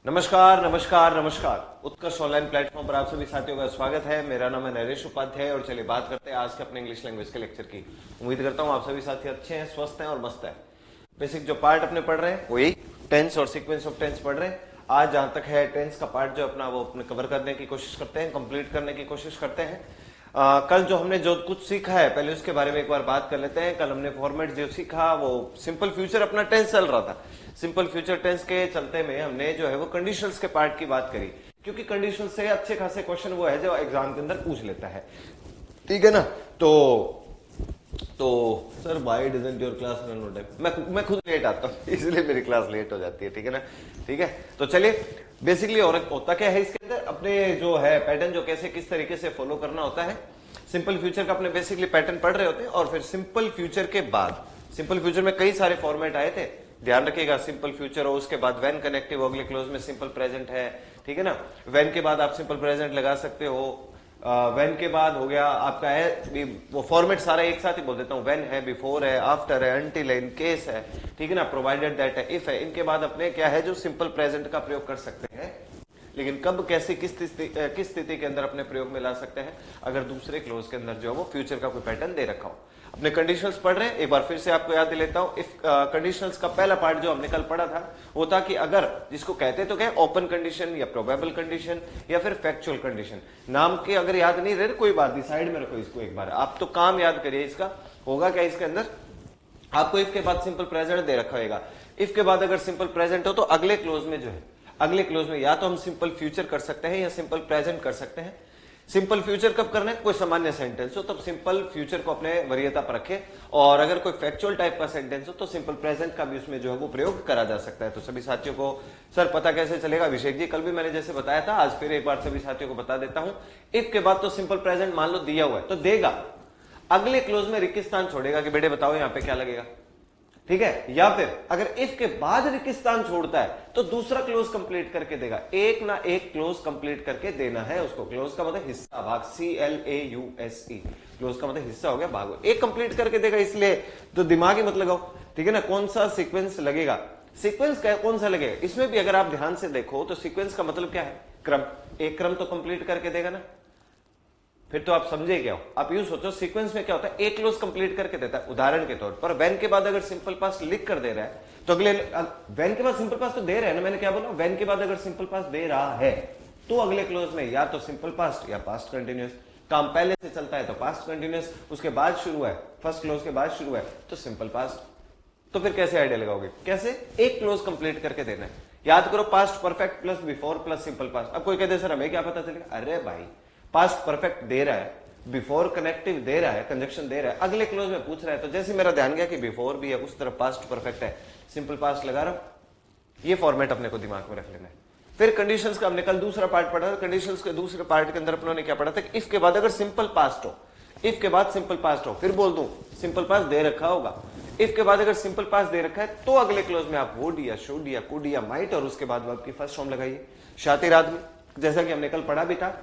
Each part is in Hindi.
नमस्कार नमस्कार नमस्कार। उत्कर्ष ऑनलाइन प्लेटफॉर्म पर आप सभी साथियों का स्वागत है। मेरा नाम है नरेश उपाध्याय और चलिए बात करते हैं आज के अपने इंग्लिश लैंग्वेज के लेक्चर की। उम्मीद करता हूं आप सभी साथी अच्छे हैं, स्वस्थ हैं और मस्त हैं। बेसिक जो पार्ट अपने पढ़ रहे हैं वही टेंस और सीक्वेंस ऑफ टेंस पढ़ रहे हैं। आज जहां तक है टेंस का पार्ट जो अपना वो अपने कवर करने की कोशिश करते हैं, कंप्लीट करने की कोशिश करते हैं। कल जो हमने जो कुछ सीखा है पहले उसके बारे में एक बार बात कर लेते हैं। कल हमने फॉर्मेट जो सीखा वो सिंपल फ्यूचर अपना टेंस चल रहा था। सिंपल फ्यूचर टेंस के चलते में हमने जो है वो कंडीशंस के पार्ट की बात करी, क्योंकि कंडीशन से अच्छे खासे क्वेश्चन वो है जो एग्जाम के अंदर पूछ लेता है, ठीक है ना। तो sir why doesn't your class run on time, मैं खुद लेट आता हूँ इसलिए मेरी क्लास लेट हो जाती है, ठीक है ना। ठीक है, तो चलिए बेसिकली और होता क्या है इसके अंदर अपने जो है पैटर्न जो कैसे किस तरीके से फॉलो करना होता है। सिंपल फ्यूचर का अपने बेसिकली पैटर्न पढ़ रहे होते हैं और फिर सिंपल फ्यूचर के बाद सिंपल फ्यूचर में कई सारे फॉर्मेट आए थे, ध्यान रखिएगा। सिंपल फ्यूचर हो, उसके बाद व्हेन कनेक्टिव अगले क्लोज में सिंपल प्रेजेंट है, ठीक है ना। व्हेन के बाद आप सिंपल प्रेजेंट लगा सकते हो। व्हेन के बाद हो गया आपका है वो फॉर्मेट सारा एक साथ ही बोल देता हूं। व्हेन है, बिफोर है, आफ्टर है, अंटिल है, इन केस है, ठीक है ना, प्रोवाइडेड दैट है, इफ है। इनके बाद अपने क्या है जो सिंपल प्रेजेंट का प्रयोग कर सकते हैं, लेकिन कब कैसे किस स्थिति के अंदर अपने प्रयोग में ला सकते हैं अगर दूसरे क्लोज के अंदर जो है वो फ्यूचर का कोई पैटर्न दे रखा हो। अपने कंडीशंस पढ़ रहे हैं, एक बार फिर से आपको याद दिलाता हूं। इफ कंडीशंस का पहला पार्ट जो हमने कल पढ़ा था वो था कि अगर, जिसको कहते तो क्या, ओपन कंडीशन या प्रोबेबल कंडीशन या फिर फैक्चुअल कंडीशन। नाम के अगर याद नहीं रहे कोई बात नहीं, साइड में रखो इसको एक बार। आप तो काम याद करिए इसका। होगा क्या इसके अंदर, आपको इफ के बाद सिंपल प्रेजेंट दे रखा होगा। इफ के बाद अगर सिंपल प्रेजेंट हो तो अगले क्लोज में जो है, अगले क्लोज में या तो हम सिंपल फ्यूचर कर सकते हैं या सिंपल प्रेजेंट कर सकते हैं। सिंपल फ्यूचर कब करना है, कोई सामान्य सेंटेंस हो तब सिंपल फ्यूचर को अपने वरीयता पर रखें, और अगर कोई फैक्चुअल टाइप का सेंटेंस हो तो सिंपल प्रेजेंट का भी उसमें जो है वो प्रयोग करा जा सकता है। तो सभी साथियों को सर पता कैसे चलेगा, अभिषेक जी कल भी मैंने जैसे बताया था, आज फिर एक बार सभी साथियों को बता देता हूं। इफ के बाद तो सिंपल प्रेजेंट मान लो दिया हुआ है तो देगा, अगले क्लोज में रिक्तिस्थान छोड़ेगा कि बेटे बताओ यहां पे क्या लगेगा, ठीक है। या फिर अगर इफ के बाद रिक्तिस्थान छोड़ता है तो दूसरा क्लोज कंप्लीट करके देगा। एक ना एक क्लोज कंप्लीट करके देना है उसको। क्लोज का मतलब हिस्सा, भाग, CLAUSE। क्लोज का मतलब हिस्सा हो गया, भाग। एक कंप्लीट करके देगा, इसलिए तो दिमाग ही मत लगाओ, ठीक है ना। कौन सा सीक्वेंस लगेगा, सीक्वेंस कौन सा लगेगा, इसमें भी अगर आप ध्यान से देखो तो सीक्वेंस का मतलब क्या है, क्रम। एक क्रम तो कंप्लीट करके देगा ना, फिर तो आप समझे क्या हो। आप यूं सोचो सीक्वेंस में क्या होता है, एक क्लोज कंप्लीट करके देता है। उदाहरण के तौर पर व्हेन के बाद अगर सिंपल पास्ट लिख कर दे रहा है तो अगले व्हेन के बाद सिंपल पास्ट तो दे रहा है ना, मैंने क्या बोला, व्हेन के बाद अगर सिंपल पास्ट दे रहा है तो अगले क्लोज में या तो सिंपल पास्ट या पास्ट कंटिन्यूअस। काम पहले से चलता है तो पास्ट कंटिन्यूअस, उसके बाद शुरू है, फर्स्ट क्लोज के बाद शुरू है तो सिंपल पास्ट। तो फिर कैसे आइडिया लगाओगे, कैसे, एक क्लोज कंप्लीट करके देना है। याद करो, past perfect plus before plus simple past. अब कोई कहते सर हमें क्या पता चलेगा, अरे भाई पास्ट परफेक्ट दे रहा है, बिफोर कनेक्टिव दे रहा है, कंजक्शन दे रहा है, अगले क्लोज में पूछ रहा है, तो जैसे मेरा ध्यान गया कि बिफोर भी है उस तरफ पास्ट परफेक्ट है, सिंपल पास्ट लगा रहा हूं। ये फॉर्मेट अपने को दिमाग में रख लेना है। फिर कंडीशंस का हमने कल दूसरा पार्ट पढ़ा। कंडीशंस के दूसरे पार्ट के अंदर अपनों ने क्या पढ़ा था, इफ के बाद अगर सिंपल पास्ट हो, इफ के बाद सिंपल पास्ट हो, फिर बोल दूं सिंपल पास्ट दे रखा होगा। इफ के बाद अगर सिंपल पास्ट दे रखा है तो अगले क्लोज में आप वुड या शुड या कुड या माइट और उसके बाद आपकी फर्स्ट फॉर्म लगाइए। शातिर आदमी, जैसा कि हमने कल पढ़ा भी था।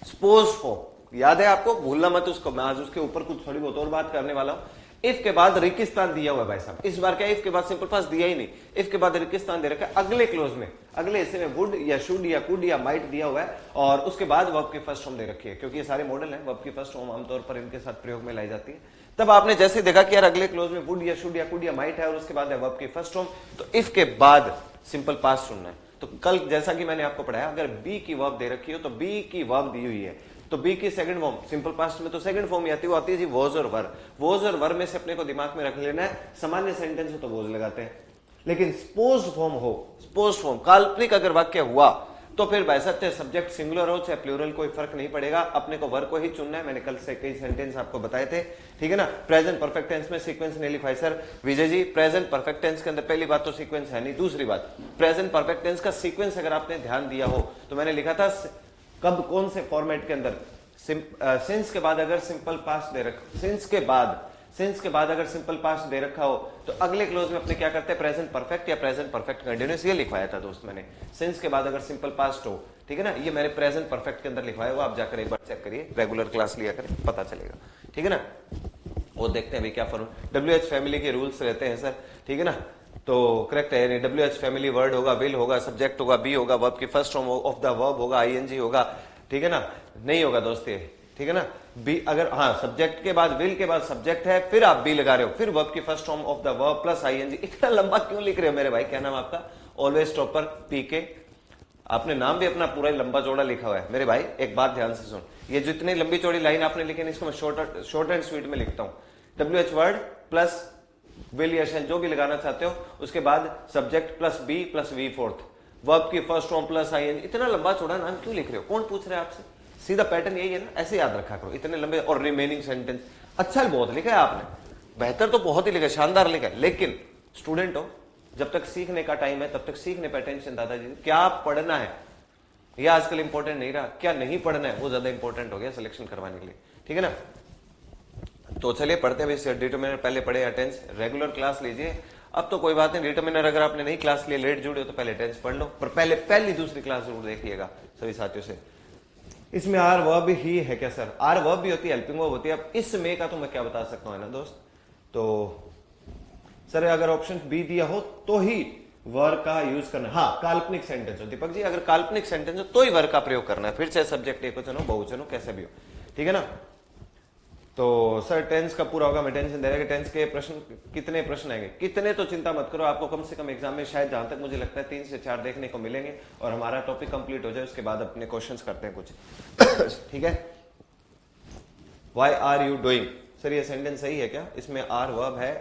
सपोज फॉर्म याद है आपको, भूलना मत उसको, मैं आज उसके ऊपर कुछ थोड़ी बहुत और बात करने वाला हूं। इफ के बाद रिक्तिस्थान दिया हुआ है भाई साहब, इस बार क्या इफ के बाद सिंपल पास्ट दिया ही नहीं, इफ के बाद रिक्तिस्थान दे रखा है। अगले क्लोज में, अगले हिस्से में वुड या शुड या कुड या माइट दिया हुआ है और उसके बाद वर्ब की फर्स्ट फॉर्म दे रखी है, क्योंकि ये सारे मॉडल हैं, वर्ब की फर्स्ट फॉर्म आमतौर पर इनके साथ प्रयोग में लाई जाती है। तब आपने जैसे देखा कि यार अगले क्लोज में वुड या शुड या कुड या माइट है और उसके बाद है वर्ब की फर्स्ट फॉर्म, तो इफ के बाद सिंपल पास्ट सुनना है। तो कल जैसा कि मैंने आपको पढ़ाया, अगर बी की वर्ब दे रखी हो तो बी की वर्ब दी हुई है तो बी की सेकंड फॉर्म, सिंपल पास्ट में तो सेकंड फॉर्म आती है, वो आती है जी वॉज और वर। वॉज और वर में से अपने को दिमाग में रख लेना है। सामान्य सेंटेंस हो तो वॉज लगाते हैं, लेकिन सपोज फॉर्म हो, सपोज फॉर्म काल्पनिक अगर वाक्य हुआ तो फिर भाई सकते सब्जेक्ट सिंगुलर हो चाहे प्लूरल, कोई फर्क नहीं पड़ेगा, अपने को वर्ब को ही चुनना है। मैंने कल से कई सेंटेंस आपको बताए थे, ठीक है ना। प्रेजेंट परफेक्ट टेंस में सीक्वेंस नहीं लिखा है sir Vijay ji. Present perfect tense के अंदर पहली बात तो सीक्वेंस है नहीं, दूसरी बात प्रेजेंट परफेक्ट टेंस का सीक्वेंस अगर आपने ध्यान दिया हो तो मैंने लिखा था कब कौन से फॉर्मेट के अंदर, सिंस के बाद अगर सिंपल पास्ट दे रखा, सिंस के बाद अगर सिंपल पास्ट दे रखा हो तो अगले क्लोज में अपने क्या करते हैं, प्रेजेंट परफेक्ट या प्रेजेंट परफेक्ट कंटिन्यूअस, ये लिखवाया था दोस्त मैंने। सिंस के बाद अगर सिंपल पास्ट हो, ठीक है ना, ये मैंने प्रेजेंट परफेक्ट के अंदर लिखवाया हुआ, आप जाकर एक बार चेक करिए, रेगुलर क्लास लिया करें, पता चलेगा, ठीक है ना। वो देखते हैं अभी क्या फॉर्म, WH फैमिली के रूल्स रहते हैं सर, ठीक है ना। तो करेक्ट है, यानी WH फैमिली वर्ड होगा, विल होगा, सब्जेक्ट होगा, बी होगा, वर्ब की first form of the verb होगा, ING होगा, ठीक है ना, नहीं होगा दोस्त ये, ठीक है ना, बी अगर हाँ सब्जेक्ट के बाद विल के बाद सब्जेक्ट है, फिर आप बी लगा रहे हो, फिर वर्ब की first form of the verb plus ING। इतना लंबा क्यों लिख रहे हो मेरे भाई, क्या नाम आपका? Always topper PK। आपने नाम भी अपना पूरा लंबा चौड़ा लिखा हुआ है मेरे भाई। एक बात ध्यान से सुन, ये जो इतनी लंबी चौड़ी लाइन आपने लिखी है इसको मैं शॉर्ट एंड स्वीट में लिखता हूं। WH वर्ड प्लस विल या शैल जो भी लगाना चाहते हो, उसके बाद subject plus B plus V fourth, verb की फर्स्ट फॉर्म प्लस ING। इतना लंबा चौड़ा नाम क्यों लिख रहे हो? कौन पूछ रहा है आपसे? सीधा पैटर्न यही है ना, ऐसे याद रखा करो इतने लंबे। और रिमेनिंग सेंटेंस अच्छा बहुत लिखा है आपने, बेहतर तो बहुत ही लिखा है, शानदार लिखा है, लेकिन स्टूडेंट हो, जब तक सीखने का टाइम है तब तक सीखने पर अटेंशन दादाजी। क्या पढ़ना है ये आजकल इंपॉर्टेंट नहीं रहा, क्या नहीं पढ़ना है वो ज्यादा इंपॉर्टेंट हो गया सिलेक्शन करवाने के लिए, ठीक है ना। तो चलिए पढ़ते हैं। डिटरमिनर पहले पढ़े, टेंस रेगुलर क्लास लीजिए। अब तो कोई बात नहीं, डिटरमिनर अगर आपने नहीं क्लास लिए, लेट जुड़े हो तो पहले टेंस पढ़ लो, पर पहले पहली दूसरी क्लास जरूर देखिएगा सभी साथियों से। इसमें आर वर्ब ही है क्या सर? आर वर्ब भी होती है, हेल्पिंग वर्ब होती है। अब इसमें का तो मैं क्या बता सकता हूं ना दोस्त, तो सर अगर ऑप्शन बी दिया हो तो ही वर्ब का यूज करना। हाँ काल्पनिक सेंटेंस हो दीपक जी, अगर काल्पनिक सेंटेंस हो तो ही वर्ब का प्रयोग करना है, फिर चाहे सब्जेक्ट एकवचन हो बहुवचन हो कैसे भी हो, ठीक है ना। तो सर टेंस का पूरा होगा, मैं टेंशन दे रहा कि टेंस के प्रश्न कितने प्रश्न आएंगे, कितने तो चिंता मत करो, आपको कम से कम एग्जाम में शायद जहां तक मुझे लगता है 3 से 4 देखने को मिलेंगे, और हमारा टॉपिक कंप्लीट हो जाए उसके बाद अपने क्वेश्चंस करते हैं कुछ ठीक है। Why are you doing, sir ये सेंटेंस सही है क्या? इसमें आर वर्ब है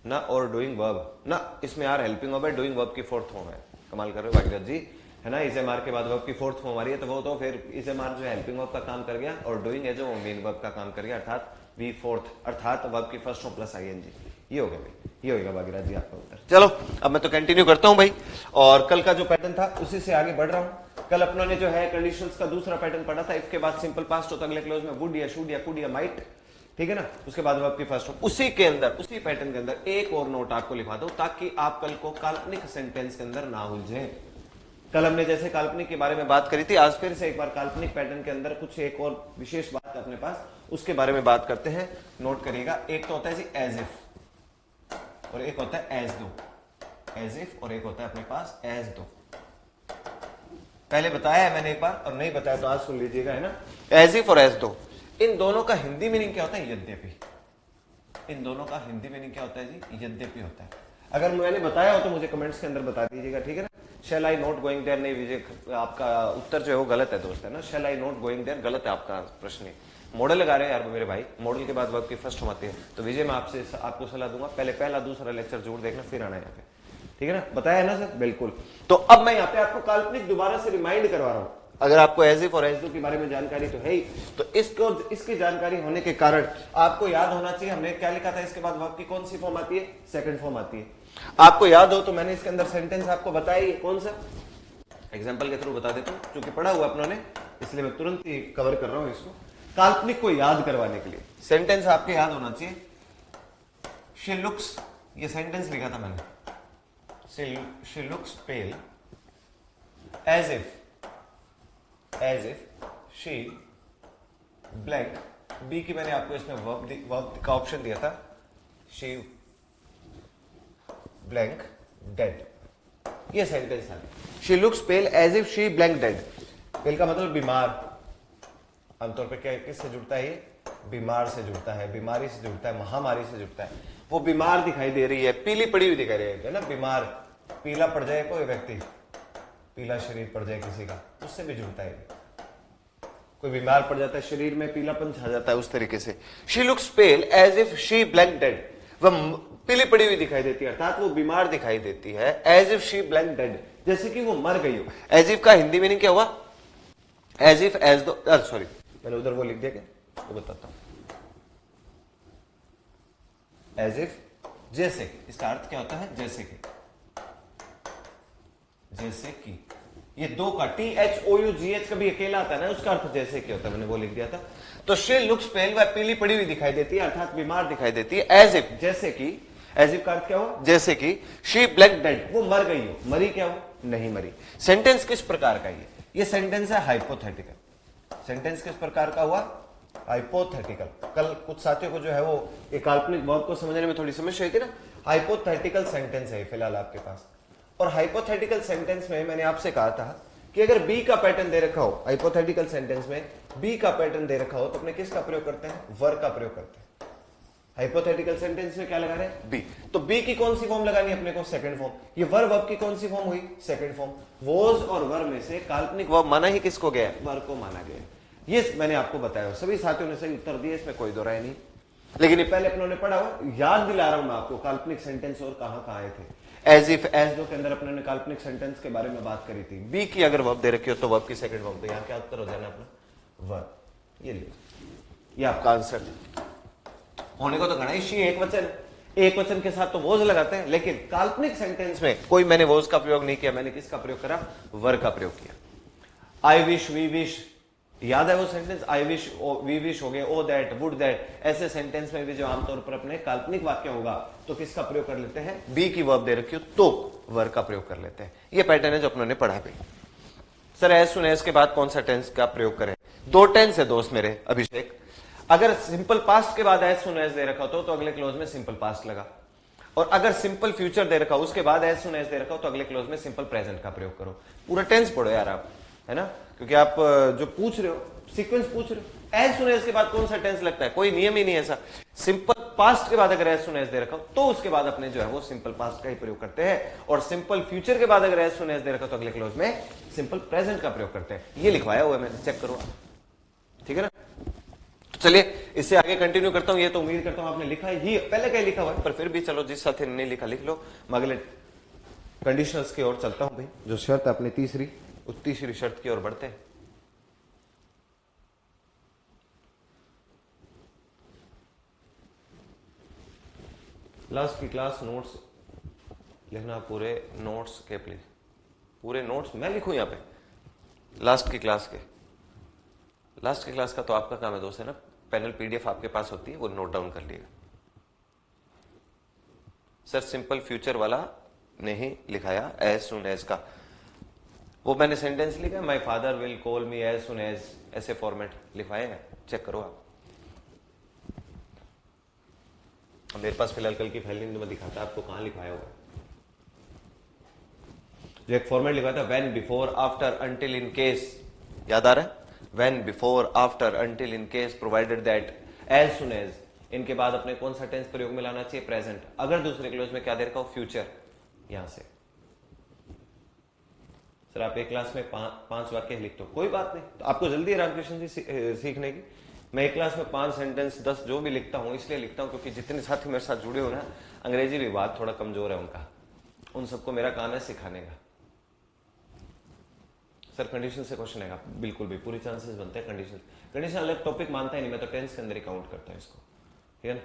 ना, और डूइंग वर्ब ना, इसमें आर हेल्पिंग वर्ब है, डूइंग वर्ब की फोर्थ फॉर्म है। कमाल कर रहे हो भागीरथ जी, है ना। इसे मार के बाद वर्ब की फोर्थ फॉर्म आ रही है, तो वो तो फिर इसे मार जो है हेल्पिंग वर्ब का काम कर गया, और डूइंग है जो मेन वर्ब का काम कर गया, अर्थात वी फोर्थ, अर्थात वर्ब की फर्स्ट फॉर्म प्लस ING। ये हो गया भाई, ये होगा भागीरथ जी आपका उत्तर। चलो अब मैं तो कंटिन्यू करता हूं भाई, और कल का जो पैटर्न था उसी से आगे बढ़ रहा हूं। कल अपनों ने जो है कंडीशंस का दूसरा पैटर्न पढ़ा था, इसके बाद सिंपल पास्ट होता, अगले क्लोज में वुड या शुड या कुड या माइट, ठीक है ना। उसके बाद वर्ब की फर्स्ट फॉर्म, उसी के अंदर उसी पैटर्न के अंदर एक और नोट आपको लिखवा दो, ताकि आप कल को काल्पनिक सेंटेंस के अंदर ना उलझे। कल हमने जैसे काल्पनिक के बारे में बात करी थी, आज फिर से एक बार काल्पनिक पैटर्न के अंदर कुछ एक और विशेष बात है अपने पास, उसके बारे में बात करते हैं। नोट करिएगा, एक तो होता है जी एज इफ, और एक होता है एज दो। एज इफ और एक होता है अपने पास एज दो। पहले बताया है मैंने एक बार, और नहीं बताया तो आज सुन लीजिएगा, है ना। एज इफ और एज दो, इन दोनों का हिंदी मीनिंग क्या होता है? यद्यपि। इन दोनों का हिंदी मीनिंग क्या होता है जी? यद्यपि होता है। अगर मैंने बताया हो तो मुझे कमेंट्स के अंदर बता दीजिएगा, ठीक है ना। Shall I not going there, नहीं विजय आपका उत्तर जो है वो गलत है दोस्त, है ना। Shall I not going there गलत है आपका प्रश्न। मॉडल लगा रहे हैं यार मेरे भाई, मॉडल के बाद वर्ब की फर्स्ट फॉर्म आती है। तो विजय मैं आपसे आपको सलाह दूंगा, पहले पहला दूसरा लेक्चर जरूर देखना, फिर आना यहाँ पे, ठीक है ना। बताया है ना सर? बिल्कुल। तो अब मैं यहाँ पे आपको काल्पनिक दोबारा से रिमाइंड करवा रहा हूँ। अगर आपको एज इफ और एज दो के बारे में जानकारी तो है ही, तो इसकी जानकारी होने के कारण आपको याद होना चाहिए हमने क्या लिखा था, इसके बाद वर्ब की कौन सी फॉर्म आती है? सेकंड फॉर्म आती है। आपको याद हो तो मैंने इसके अंदर सेंटेंस आपको बताया, कौन सा एग्जाम्पल के थ्रू बता देता हूं, क्योंकि पढ़ा हुआ अपनों ने, इसलिए मैं तुरंत ही कवर कर रहा हूं इसको, काल्पनिक को याद करवाने के लिए। सेंटेंस आपके याद होना चाहिए। शी लुक्स, ये सेंटेंस लिखा था मैंने, she looks pale as if she blank, B की मैंने आपको इसमें वर्ब का ऑप्शन दिया था, शी ब्लैंक डेड, ये सेंटेंस है। She looks pale as if she blank dead. Pale का मतलब बीमार, आमतौर पे क्या किससे जुड़ता है? ये बीमार से जुड़ता है, बीमारी से जुड़ता है, महामारी से जुड़ता है। वो बीमार दिखाई दे रही है, पीली पड़ी हुई दिखाई रही है ना। बीमार, पीला पड़ जाए कोई व्यक्ति, पीला शरीर पड़ जाए किसी का, उससे भी जुड़ता है। कोई बीमार पड़ जाता है, शरीर में पीलापन छा जाता है, उस तरीके से। She looks pale as if she blank dead, वह पीली पड़ी हुई दिखाई देती है, अर्थात वो बीमार दिखाई देती है। As if she blank dead, जैसे कि वो मर गई हो। एज इफ का हिंदी मीनिंग क्या हुआ? एज इफ एज दो, सॉरी मैंने उधर वो लिख दिया क्या, वो बताता हूं। एज इफ, जैसे, इसका अर्थ क्या होता है? जैसे कि, जैसे कि, ये दो का THOUGH कभी अकेला आता है ना, उसका अर्थ जैसे कि होता है, मैंने वो लिख दिया था। तो शी लुक्स पेल, वह पीली पड़ी हुई दिखाई देती है, अर्थात बीमार दिखाई देती है। एज इफ, जैसे कि, एज इफ का अर्थ क्या हुआ? जैसे कि। शी ब्लैंक डेड, वो मर गई हो। मरी क्या हो? नहीं मरी। सेंटेंस किस प्रकार का ये सेंटेंस है हाइपोथेटिकल। सेंटेंस किस प्रकार का हुआ? हाइपोथेटिकल। कल कुछ साथियों को जो है वो ये काल्पनिक वर्ब को समझने में थोड़ी समस्या हुई थी ना। हाइपोथेटिकल सेंटेंस है फिलहाल आपके पास, और हाइपोथेटिकल सेंटेंस में मैंने आपसे कहा था कि अगर बी का पैटर्न दे रखा हो, हाइपोथेटिकल सेंटेंस में बी का पैटर्न दे रखा हो तो अपने किसका प्रयोग करते हैं, वर का प्रयोग करते हैं। हाइपोथेटिकल सेंटेंस में क्या लगा रहे हैं, बी, तो बी की कौन सी फॉर्म लगानी है अपने को, सेकंड फॉर्म। ये वर्ब अब की कौन सी फॉर्म हुई, सेकंड फॉर्म। वॉज और वर में से काल्पनिक वर्ब माना ही किसको गया, वर को माना गया। ये मैंने आपको बताया, सभी साथियों ने सही उत्तर दिए, इसमें कोई दो राय नहीं, लेकिन ये पहले अपनों ने पढ़ा हो, याद दिला रहा हूं मैं आपको काल्पनिक सेंटेंस और कहां कहां आए थे। एज इफ, एज दो के अंदर अपने ने काल्पनिक सेंटेंस के बारे में बात करी थी। बी की अगर वर्ब दे रखी हो तो वर्ब की सेकंड फॉर्म, तो यहां क्या उत्तर हो जाना अपना, वर्ब। ये लिखो, ये आपका आंसर है। होने को तो गणेश ही एक वचन, एक वचन के साथ तो वोज लगाते हैं, लेकिन काल्पनिक सेंटेंस में कोई मैंने वोज का प्रयोग नहीं किया, मैंने किसका प्रयोग करा, वर का प्रयोग किया। आई विश, वी विश, याद है वो sentence, I wish, we wish हो गए, ओ दैट, वुड दैट, ऐसे सेंटेंस में भी जो आमतौर पर अपने काल्पनिक वाक्य होगा तो किसका प्रयोग कर लेते हैं, बी की वर्ब दे रखी हो तो वर का प्रयोग कर लेते हैं। ये पैटर्न है जो अपनों ने पढ़ा भी। सर एज सुन एज के बाद कौन सा टेंस का प्रयोग करें, दो टेंस है दोस्त मेरे अभिषेक। अगर सिंपल पास्ट के बाद एज सुन एज दे रखा हो तो अगले क्लोज में सिंपल पास्ट लगा, और अगर सिंपल फ्यूचर दे रखा हो उसके बाद एज सुन एज दे रखा हो तो अगले क्लोज में सिंपल प्रेजेंट का प्रयोग करो। पूरा टेंस पढ़ो यार आप, है ना, क्योंकि आप जो पूछ रहे हो सीक्वेंस पूछ रहे हो। एज सुन एज के बाद कौन सा टेंस लगता है, कोई नियम ही नहीं ऐसा। सिंपल पास्ट के बाद अगर एज सुन एज दे रखा हो तो उसके बाद अपने जो है वो सिंपल पास्ट का ही प्रयोग करते हैं, और सिंपल फ्यूचर के बाद अगर एज सुन एज दे रखा हो तो अगले क्लोज में सिंपल प्रेजेंट का प्रयोग करते हैं। ये लिखवाया हुआ है मैंने, चेक करो, ठीक है ना। तो चलिए इससे आगे कंटिन्यू करता हूं। ये तो उम्मीद करता हूं आपने लिखा ही, पहले क्या लिखा हुआ है, पर फिर भी चलो जिस साथी ने नहीं लिखा लिख लो। मैं अगले कंडीशंस की ओर चलता हूं भाई, जो शर्त है अपनी तीसरी, उस तीसरी शर्त की ओर बढ़ते हैं। लास्ट की क्लास नोट्स लिखना, पूरे नोट्स के प्लीज, पूरे नोट्स मैं लिखूं यहां पे लास्ट की क्लास के। लास्ट की क्लास का तो आपका काम है दोस्त, है ना, पैनल पीडीएफ आपके पास होती है, वो नोट डाउन कर लिएगा। सर सिंपल फ्यूचर वाला नहीं लिखाया, एज सुन एज का वो मैंने सेंटेंस लिखा, my father will call me as soon as, ऐसे फॉर्मेट लिखवाया है, चेक करो आप। मेरे पास फिलहाल कल की फाइल नहीं, मैं दिखाता आपको कहां लिखवाया हुआ है। जो एक फॉर्मेट लिखा था, when, before, after, until, in case, याद आ रहा है, when, before, after, until, in case, provided that, as soon as, इनके बाद अपने कौन सा टेंस प्रयोग में लाना चाहिए, प्रेजेंट। अगर दूसरे क्लोज में क्या दे रखा हो, फ्यूचर, यहां से। सर आप एक क्लास में पांच वाक्य लिखते हो, कोई बात नहीं, तो आपको जल्दी है रामकृष्ण जी सीखने की। मैं एक क्लास में 5 सेंटेंस 10 जो भी लिखता हूं, इसलिए लिखता हूं क्योंकि जितने साथी मेरे साथ जुड़े हो ना, अंग्रेजी विभाग थोड़ा कमजोर है उनका, उन सबको मेरा काम है सिखाने का। सर कंडीशन से क्वेश्चन आएगा, बिल्कुल भी पूरी चांसेस बनते हैं। कंडीशन अलग टॉपिक मानता ही नहीं, मैं तो टेंस के अंदर ही काउंट करता हूं इसको, ठीक है ना।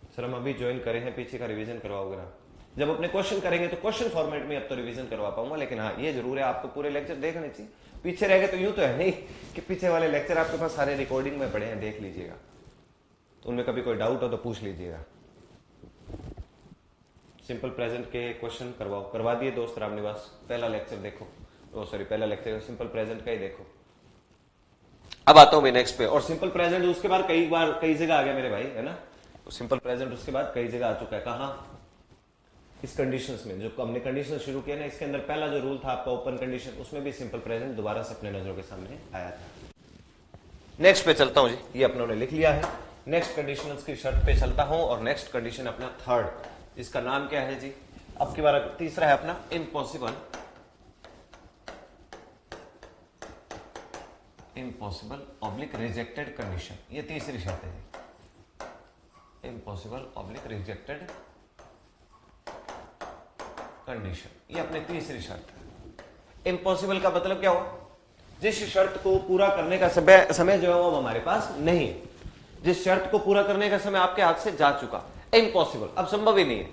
सर हम अभी ज्वाइन करे हैं, पीछे का रिवीजन करवाओगे ना, जब अपने क्वेश्चन करेंगे तो क्वेश्चन फॉर्मेट में अब तो रिवीजन करवा पाऊंगा, लेकिन हाँ ये जरूर है आपको पूरे लेक्चर देखने चाहिए। पीछे रह गए तो यूं तो है नहीं कि पीछे वाले लेक्चर आपके पास सारे रिकॉर्डिंग में पड़े हैं, देख लीजिएगा, तो उनमें कभी कोई डाउट हो तो पूछ लीजिएगा। सिंपल प्रेजेंट के क्वेश्चन करवा दिए दोस्त रामनिवास, पहला लेक्चर देखो, पहला लेक्चर सिंपल प्रेजेंट का ही देखो। अब आता हूं मैं नेक्स्ट पे, और सिंपल प्रेजेंट उसके बाद कई जगह आ गया मेरे भाई, है ना, सिंपल प्रेजेंट उसके बाद कई जगह आ चुका है। कहां, इस कंडीशंस में, जो हमने कंडीशन शुरू किया ना, इसके अंदर पहला जो रूल था आपका ओपन कंडीशन, उसमें भी सिंपल प्रेजेंट दोबारा से अपने नजरों के सामने आया था। नेक्स्ट पे चलता हूं जी, ये अपनों ने लिख लिया है। नेक्स्ट कंडीशंस की शर्त पे चलता हूं, और नेक्स्ट कंडीशन अपना थर्ड, इसका नाम क्या है जी, अब की बार तीसरा है अपना इम्पॉसिबल, ऑब्लिक रिजेक्टेड कंडीशन। ये तीसरी शर्त है जी, इम्पॉसिबल ऑब्लिक रिजेक्टेड कंडीशन, ये अपनी तीसरी शर्त है। इम्पॉसिबल का मतलब क्या हुआ, जिस शर्त को पूरा करने का समय जो है वो हमारे पास नहीं है, जिस शर्त को पूरा करने का समय आपके हाथ से जा चुका, इम्पॉसिबल, अब संभव ही नहीं है।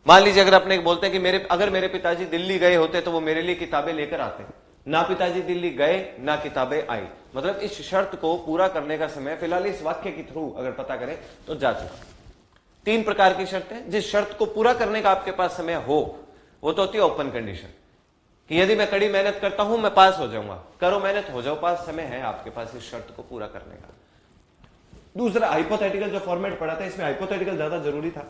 मान लीजिए अगर अपने बोलते हैं कि अगर मेरे पिताजी दिल्ली गए होते तो वो मेरे लिए किताबें लेकर आते, ना पिताजी दिल्ली गए ना किताबें आई, मतलब इस शर्त को पूरा करने का समय फिलहाल इस वाक्य के थ्रू अगर पता करें तो जा चुका। 3 प्रकार की शर्तें, जिस शर्त को पूरा करने का आपके पास समय हो वो तो होती है ओपन कंडीशन, कि यदि मैं कड़ी मेहनत करता हूं मैं पास हो जाऊंगा। करो मेहनत, हो जाओ पास, समय है आपके पास इस शर्त को पूरा करने का। दूसरा हाइपोथेटिकल जो फॉर्मेट पढ़ा था, इसमें हाइपोथेटिकल ज्यादा जरूरी था।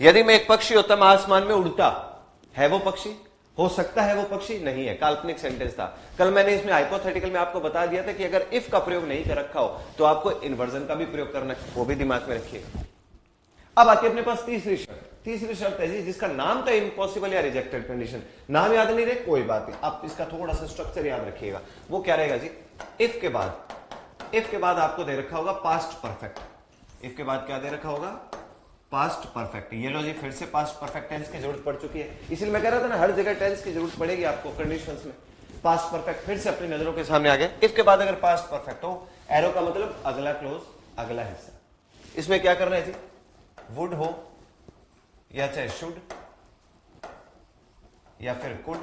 यदि मैं एक पक्षी होता, मैं आसमान में उड़ता, है वो पक्षी? हो सकता है वो पक्षी नहीं है, काल्पनिक सेंटेंस था। कल मैंने इसमें हाइपोथेटिकल में आपको बता दिया था कि अगर इफ का प्रयोग नहीं कर रखा हो तो आपको इन्वर्जन का भी प्रयोग करना है, वो भी दिमाग में रखिएगा। अब आके अपने पास तीसरी शर्त है जी, जिसका नाम था इम्पॉसिबल या रिजेक्टेड कंडीशन। नाम याद नहीं रहे, कोई बात नहीं, आप इसका थोड़ा सा स्ट्रक्चर याद रखिएगा। वो क्या रहेगा जी? इफ के बाद आपको दे रखा होगा पास्ट परफेक्ट। इफ के बाद क्या दे रखा होगा? Past perfect. ये लो जी, फिर से पास्ट परफेक्ट टेंस की जरूरत पड़ चुकी है। इसलिए मैं कह रहा था ना, हर जगह टेंस की जरूरत पड़ेगी आपको कंडीशंस में। पास्ट परफेक्ट फिर से अपनी नजरों के सामने आ गया। इफ के बाद अगर पास्ट परफेक्ट हो, एरो का मतलब अगला क्लोज, अगला हिस्सा। इसमें क्या करना है जी? वुड हो या चाहे शुड या फिर कुड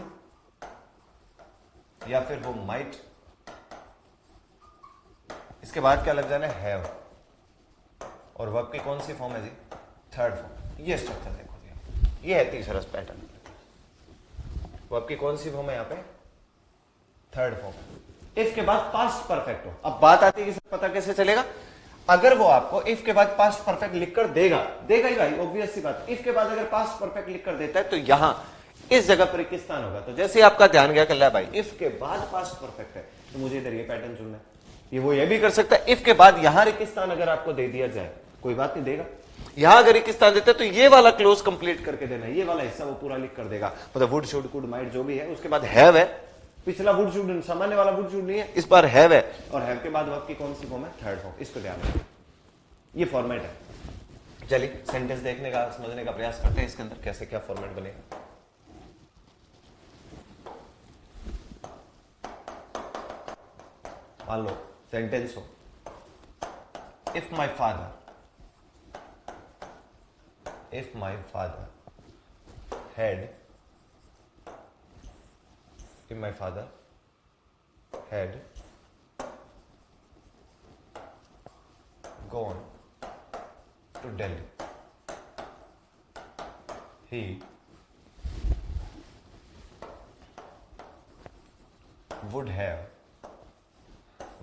या फिर वो माइट। इसके बाद क्या लग जाना है? हैव। और वर्ब की कौन सी फॉर्म है जी? Third form. ये स्ट्रक्चर देखो जी, ये है तीसरा पैटर्न। वर्ब की कौन सी फॉर्म है यहां पे? Third form. इफ के बाद पास्ट परफेक्ट हो। अब बात आती है कि पता कैसे चलेगा? अगर वो आपको इफ के बाद पास्ट परफेक्ट लिखकर देगा ही भाई, ऑब्वियस सी बात। इफ के बाद अगर पास्ट परफेक्ट लिखकर देता है तो यहां इस जगह पर रिक्तिस्थान होगा। तो जैसे आपका ध्यान गया कल भाई, इफ के बाद पास्ट परफेक्ट है तो मुझे इधर ये पैटर्न चुनना है। ये भी कर सकता है, इफ के बाद यहां रिक्तिस्थान अगर आपको दे दिया जाए, कोई बात नहीं, देगा। यहां अगर रिक्तिस्थान देता है तो ये वाला क्लोज कंप्लीट करके देना, ये वाला हिस्सा वो पूरा लिख कर देगा। मतलब वुड शुड कुड माइट जो भी है, उसके बाद हैव है। पिछला वुड शुड, सामान्य वाला वुड शुड नहीं है, इस बार हैव है। और हैव के बाद वर्ब की कौन सी फॉर्म है? Third form. इसको ध्यान रखें, ये फॉर्मेट है। चलिए सेंटेंस देखने का, समझने का प्रयास करते हैं इसके अंदर कैसे क्या फॉर्मेट बनेगा। मान लो सेंटेंस हो, if my father had gone to Delhi, he would have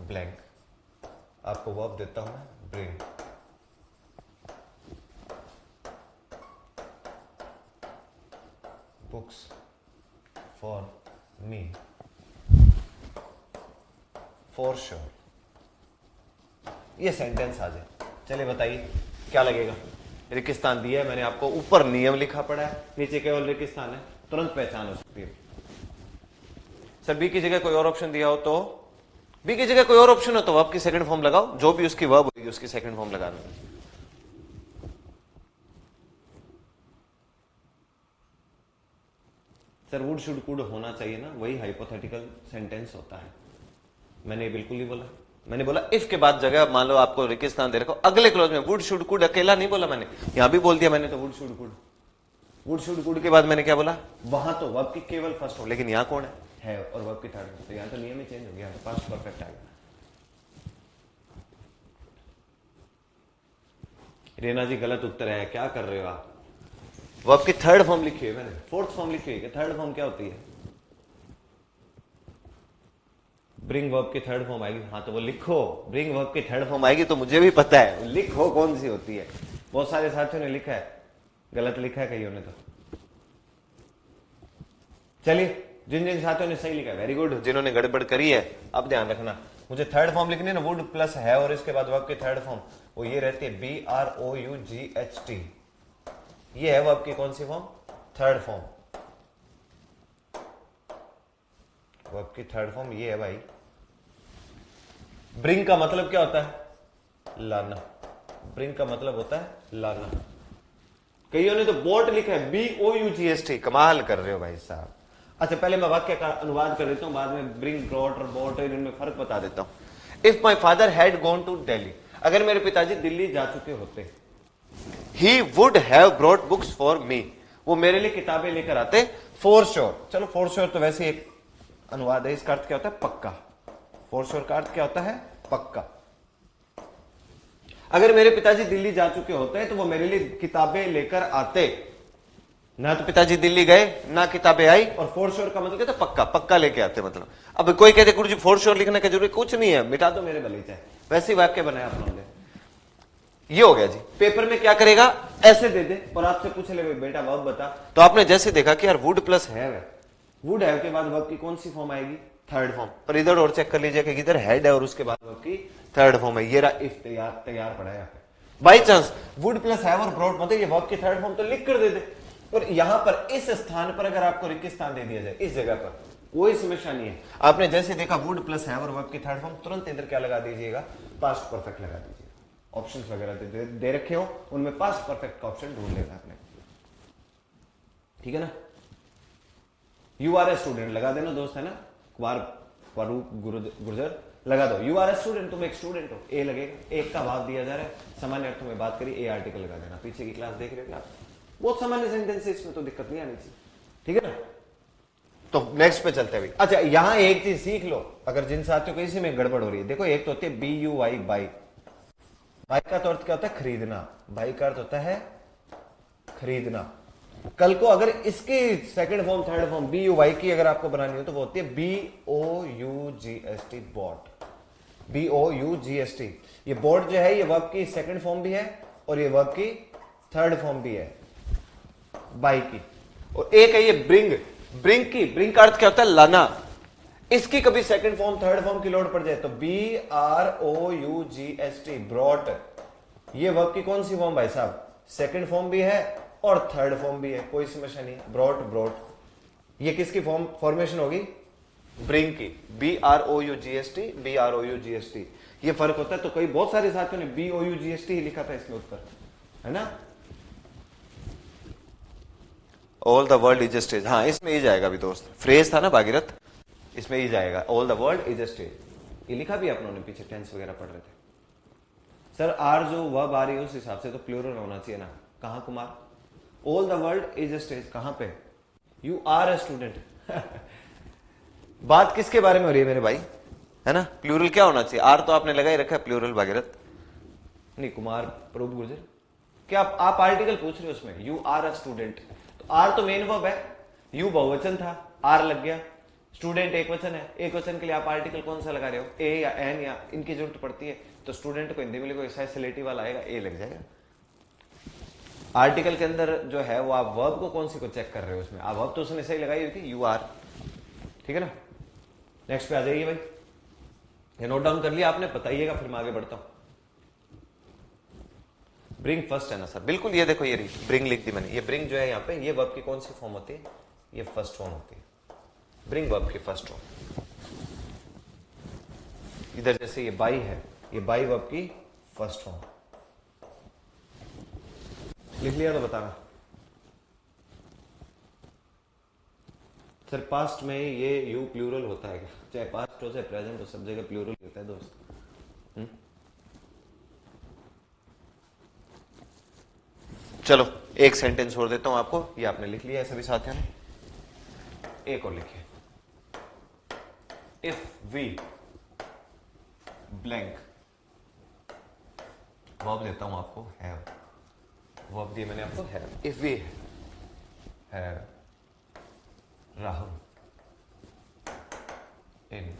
blank। आपको वर्ब देता हूं मैं, bring। books for me for sure। ये सेंटेंस आ जाए। चलिए बताइए क्या लगेगा? रिक्तिस्थान दिया है मैंने आपको, ऊपर नियम लिखा पड़ा है, नीचे केवल रिक्तिस्थान है, तुरंत पहचान हो सकती है। सर बी की जगह कोई और ऑप्शन दिया हो तो, बी की जगह कोई और ऑप्शन हो तो वर्ब की सेकंड फॉर्म लगाओ, जो भी उसकी वर्ब होगी उसकी सेकंड फॉर्म लगाना। सर वुड शुड कुड होना चाहिए ना, वही हाइपोथेटिकल सेंटेंस होता है। मैंने बिल्कुल नहीं बोला, मैंने बोला इफ के बाद जगह मान लो आपको रिक्तिस्थान दे रखो, अगले क्लोज में वुड शुड कुड अकेला नहीं बोला मैंने, यहां भी बोल दिया मैंने तो वुड शुड कुड के बाद मैंने क्या बोला? वहां तो वर्ब की केवल फर्स्ट हो, लेकिन यहां कौन है और वर्ब की थर्ड। तो यहां तो नियम ही चेंज हो गया, तो पास्ट परफेक्ट आ गया। रेना जी गलत उत्तर है, क्या कर रहे हो आप? वर्ब की थर्ड फॉर्म लिखी है मैंने, फोर्थ फॉर्म लिखी है। थर्ड फॉर्म क्या होती है? ब्रिंग वर्ब की थर्ड फॉर्म आएगी। हाँ तो वो लिखो, ब्रिंग वर्ब की थर्ड फॉर्म आएगी तो मुझे भी पता है, लिखो कौन सी होती है। बहुत सारे साथियों ने लिखा है, गलत लिखा है कईयों ने तो। चलिए जिन जिन साथियों ने सही लिखा है वेरी गुड, जिन्होंने गड़बड़ करी है अब ध्यान रखना, मुझे थर्ड फॉर्म लिखनी है ना, वुड प्लस है और इसके बाद वर्ब की थर्ड फॉर्म वो ये रहती है BROUGHT। ये है वर्ब की कौन सी फॉर्म? Third form. वर्ब की थर्ड फॉर्म ये है भाई। ब्रिंग का मतलब क्या होता है? लाना। ब्रिंग का मतलब होता है लाना। कईयों ने तो बोट लिखा है BOUGHT, कमाल कर रहे हो भाई साहब। अच्छा पहले मैं वाक्य का अनुवाद कर देता हूं, बाद में ब्रिंग, ब्रॉट और बोट इनमें फर्क बता देता हूं। If my father had gone to Delhi, अगर मेरे पिताजी दिल्ली जा चुके होते, he would have brought books for me, वो मेरे लिए किताबें लेकर आते, फॉर श्योर। चलो फॉर श्योर तो वैसे एक अनुवाद है, इसका अर्थ क्या होता है? पक्का। फॉर श्योर का अर्थ क्या होता है? पक्का। अगर मेरे पिताजी दिल्ली जा चुके होते तो वो मेरे लिए किताबें लेकर आते, ना तो पिताजी दिल्ली गए ना किताबें आई, और फोर श्योर का मतलब कहते पक्का पक्का लेके आते। मतलब अब कोई कहते गुरु जी फोर श्योर लिखने की जरूरत कुछ नहीं है, मिटा दो मेरे भले चाहे, वैसे ही वाक्य बनाया अपने। ये हो गया जी। पेपर में क्या करेगा, ऐसे दे दे और आपसे पूछ ले बेटा वर्ब बता, तो आपने जैसे देखा कि यार वुड प्लस हैव है, वुड हैव के बाद वर्ब की कौन सी फॉर्म आएगी, थर्ड फॉर्म। पर इधर और चेक कर लीजिए कि इधर हेड है और उसके बाद वर्ब की थर्ड फॉर्म है। ये रहा इफ, तैयार पड़ा है। By chance would plus have और ब्रॉट मतलब ये वर्ब की थर्ड फॉर्म तो लिख कर दे दे, और यहां पर इस स्थान पर अगर आपको रिक्त स्थान दे दिया जाए इस जगह पर कोई समस्या नहीं है। आपने जैसे देखा वुड प्लस हैव और वर्ब की थर्ड फॉर्म, तुरंत इधर क्या लगा दीजिएगा, पास्ट परफेक्ट लगा दीजिएगा। ऑप्शंस वगैरह दे रखे हो उनमें पास्ट परफेक्ट का ऑप्शन ढूंढ लेना आपने, ठीक है ना। यू आर ए स्टूडेंट लगा देना दोस्त, है ना, कुमार गुर्जर लगा दो, यू आर ए स्टूडेंट, तुम एक स्टूडेंट हो, ए लगेगा, एक का भाव दिया जा रहा है, सामान्य अर्थों में बात करिए, ए आर्टिकल लगा देना। पीछे की क्लास देख रहे हो आप, बहुत सामान्य सेंटेंस है, इसमें तो दिक्कत नहीं आनी चाहिए, ठीक है ना। तो नेक्स्ट पे चलते हैं। अच्छा यहां एक चीज सीख लो, अगर जिन साथियों को इसी में गड़बड़ हो रही है, देखो एक तो होती है B U Y, buy, buy का तो अर्थ क्या होता है, खरीदना, बाई का अर्थ होता है खरीदना। कल को अगर इसकी second form third form B U Y की अगर आपको बनानी हो तो वो होती है B O U G S T, bought, B O U G S T. ये बॉट जो है ये वर्ब की सेकंड फॉर्म भी है और ये वर्ब की थर्ड फॉर्म भी है, बाई की। और एक है ये ब्रिंग, ब्रिंग की, ब्रिंग का अर्थ क्या होता है, लाना। इसकी कभी सेकंड फॉर्म थर्ड फॉर्म की लोड पड़ जाए तो B R O U G S T, brought. ये वर्ब की कौन सी फॉर्म भाई साहब, सेकंड फॉर्म भी है और थर्ड फॉर्म भी है, कोई समस्या नहीं है, ब्रॉट ब्रॉट। ये किसकी फॉर्मेशन होगी, ब्रिंग की, B R O U G S T, B R O U G S T. ये फर्क होता है। तो कई बहुत सारे साथियों ने B O U G S T ही लिखा था इसमें उत्तर, है ना। All the world is a stage, हाँ इसमें ही जाएगा भी दोस्त, फ्रेज था ना भागीरथ, इसमें ही जाएगा, all the world is a stage. ये लिखा भी आप लोगों ने पीछे टेंस वगैरह पढ़ रहे थे। सर आर जो वर्ब आ रही है उस हिसाब से तो प्लूरल होना चाहिए ना, कहां Kumar, all the world is a stage कहां पे, यू आर अ स्टूडेंट। बात किसके बारे में हो रही है मेरे भाई, है ना, प्लूरल क्या होना चाहिए, आर तो आपने लगा ही रखा है प्लूरल भागीरथ, नहीं कुमार प्रभु गुर्जर, क्या आप आर्टिकल पूछ रहे हो उसमें, यू आर अ स्टूडेंट, तो आर तो मेन वर्ब है, यू बहुवचन था, आर लग गया, स्टूडेंट एक वचन है, एक वचन के लिए आप आर्टिकल कौन सा लगा रहे हो, ए या एन या इनकी जरूरत पड़ती है, तो स्टूडेंट को हिंदी में लिखो ऐसा सिलेटिव वाला आएगा, ए लग जाएगा। आर्टिकल के अंदर जो है वो आप वर्ब को कौन सी को चेक कर रहे हो, उसमें आप वर्ब तो उसने सही लगाई हुई थी, यू आर, ठीक है ना। नेक्स्ट पे आ जाइए भाई, ये नोट डाउन कर लिया आपने, बताइएगा फिर मैं आगे बढ़ता हूं। ब्रिंग फर्स्ट है ना सर, बिल्कुल, ये देखो ये रही ब्रिंग लिख दी मैंने, ये ब्रिंग जो है यहाँ पे ये वर्ब की कौन सी फॉर्म होती है, ये फर्स्ट फॉर्म होती है, ब्रिंग वर्ब की फर्स्ट फॉर्म। इधर जैसे ये बाई है, ये बाई वर्ब की फर्स्ट फॉर्म, लिख लिया तो बताना सर। पास्ट में ये यू प्लूरल होता है क्या, चाहे पास्ट हो चाहे प्रेजेंट हो, सब जगह प्लूरल होता है दोस्त। चलो एक सेंटेंस छोड़ देता हूं आपको, ये आपने लिख लिया है सभी साथियों ने, एक और लिखिए, इफ वी ब्लैंक, वर्ब देता हूं आपको हैव, वर्ब दिए मैंने आपको have, if we have Rahul in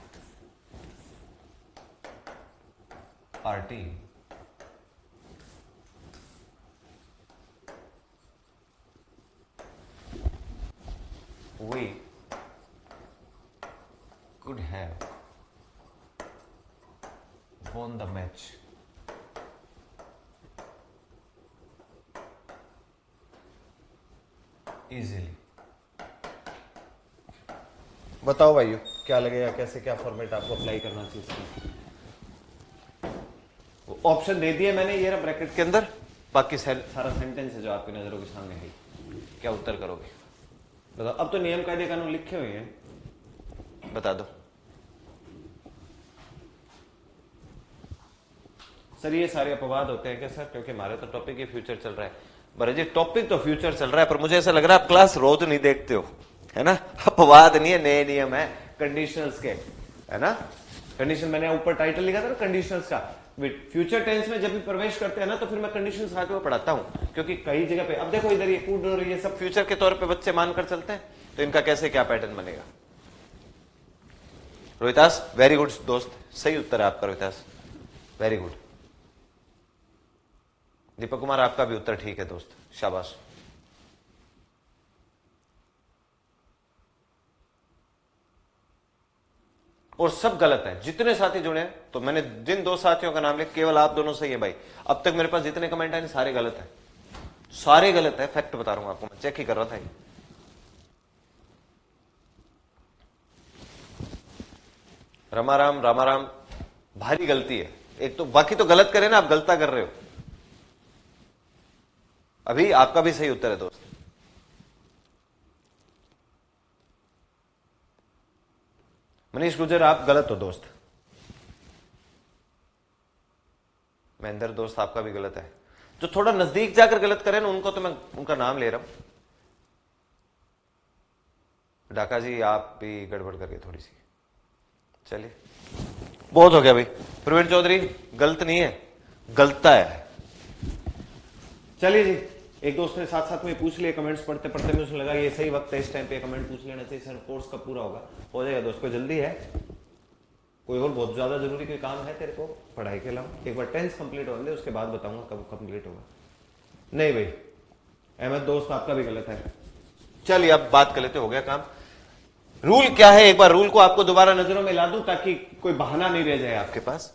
our team, we could have won the match easily। बताओ भाइयों क्या लगेगा, कैसे क्या फॉर्मेट आपको अप्लाई करना चाहिए इसमें। ऑप्शन दे दिए मैंने, ये रहा ब्रैकेट के अंदर, बाकी सारा सेंटेंस है जो आपकी नजरों के सामने है, क्या उत्तर करोगे बताओ। अब तो नियम कायदे कानून लिखे हुए हैं, बता दो सर। ये सारे अपवाद होते हैं क्या सर, क्योंकि हमारे तो टॉपिक ही फ्यूचर चल रहा है। बरे जी टॉपिक तो फ्यूचर चल रहा है, पर मुझे ऐसा लग रहा है आप क्लास रोज नहीं देखते हो, है ना। अपवाद नहीं है, नए नियम है कंडीशनल्स के, है ना। कंडीशन मैंने ऊपर टाइटल लिखा था ना कंडीशनल्स का, फ्यूचर टेंस में जब भी प्रवेश करते हैं ना तो फिर मैं कंडीशन साथ में पढ़ाता हूं, क्योंकि कई जगह पे अब देखो इधर ये कुड और ये सब फ्यूचर के तौर पे बच्चे मानकर चलते हैं, तो इनका कैसे क्या पैटर्न बनेगा। रोहितास वेरी गुड दोस्त, सही उत्तर है आपका रोहितास, वेरी गुड। दीपक कुमार आपका भी उत्तर ठीक है दोस्त, शाबाश। और सब गलत है, जितने साथी जुड़े हैं, तो मैंने जिन दो साथियों का नाम लिया केवल आप दोनों सही है भाई। अब तक मेरे पास जितने कमेंट आए सारे गलत है, सारे गलत है, फैक्ट बता रहा हूं आपको, मैं चेक ही कर रहा था ये। रामाराम रामाराम भारी गलती है एक तो, बाकी तो गलत करे ना, आप गलता कर रहे हो। अभी आपका भी सही उत्तर है दोस्त। मनीष गुजर आप गलत हो दोस्त। महेंद्र दोस्त आपका भी गलत है। जो थोड़ा नजदीक जाकर गलत करे ना उनको तो मैं उनका नाम ले रहा हूं। डाका जी आप भी गड़बड़ करके थोड़ी सी, चलिए बहुत हो गया भाई। प्रवीण चौधरी गलत नहीं है, गलता है। चलिए जी, एक दोस्त ने साथ साथ में पूछ लिया कमेंट्स पढ़ते पढ़ते, मुझे लगा ये सही वक्त है इस टाइम पे कमेंट पूछ लेना चाहिए। सर कोर्स कब पूरा होगा? हो जाएगा दोस्त, कोई जल्दी है? कोई और बहुत ज्यादा जरूरी कोई काम है तेरे को पढ़ाई के अलावा? एक बार 10th कंप्लीट होने दे, उसके बाद बताऊंगा कब कंप्लीट होगा। नहीं भाई अहमद दोस्त आपका भी गलत है। चलिए अब बात कर लेते, हो गया काम। रूल क्या है, एक बार रूल को आपको दोबारा नजरों में ला दूं ताकि कोई बहाना नहीं रह जाए आपके पास।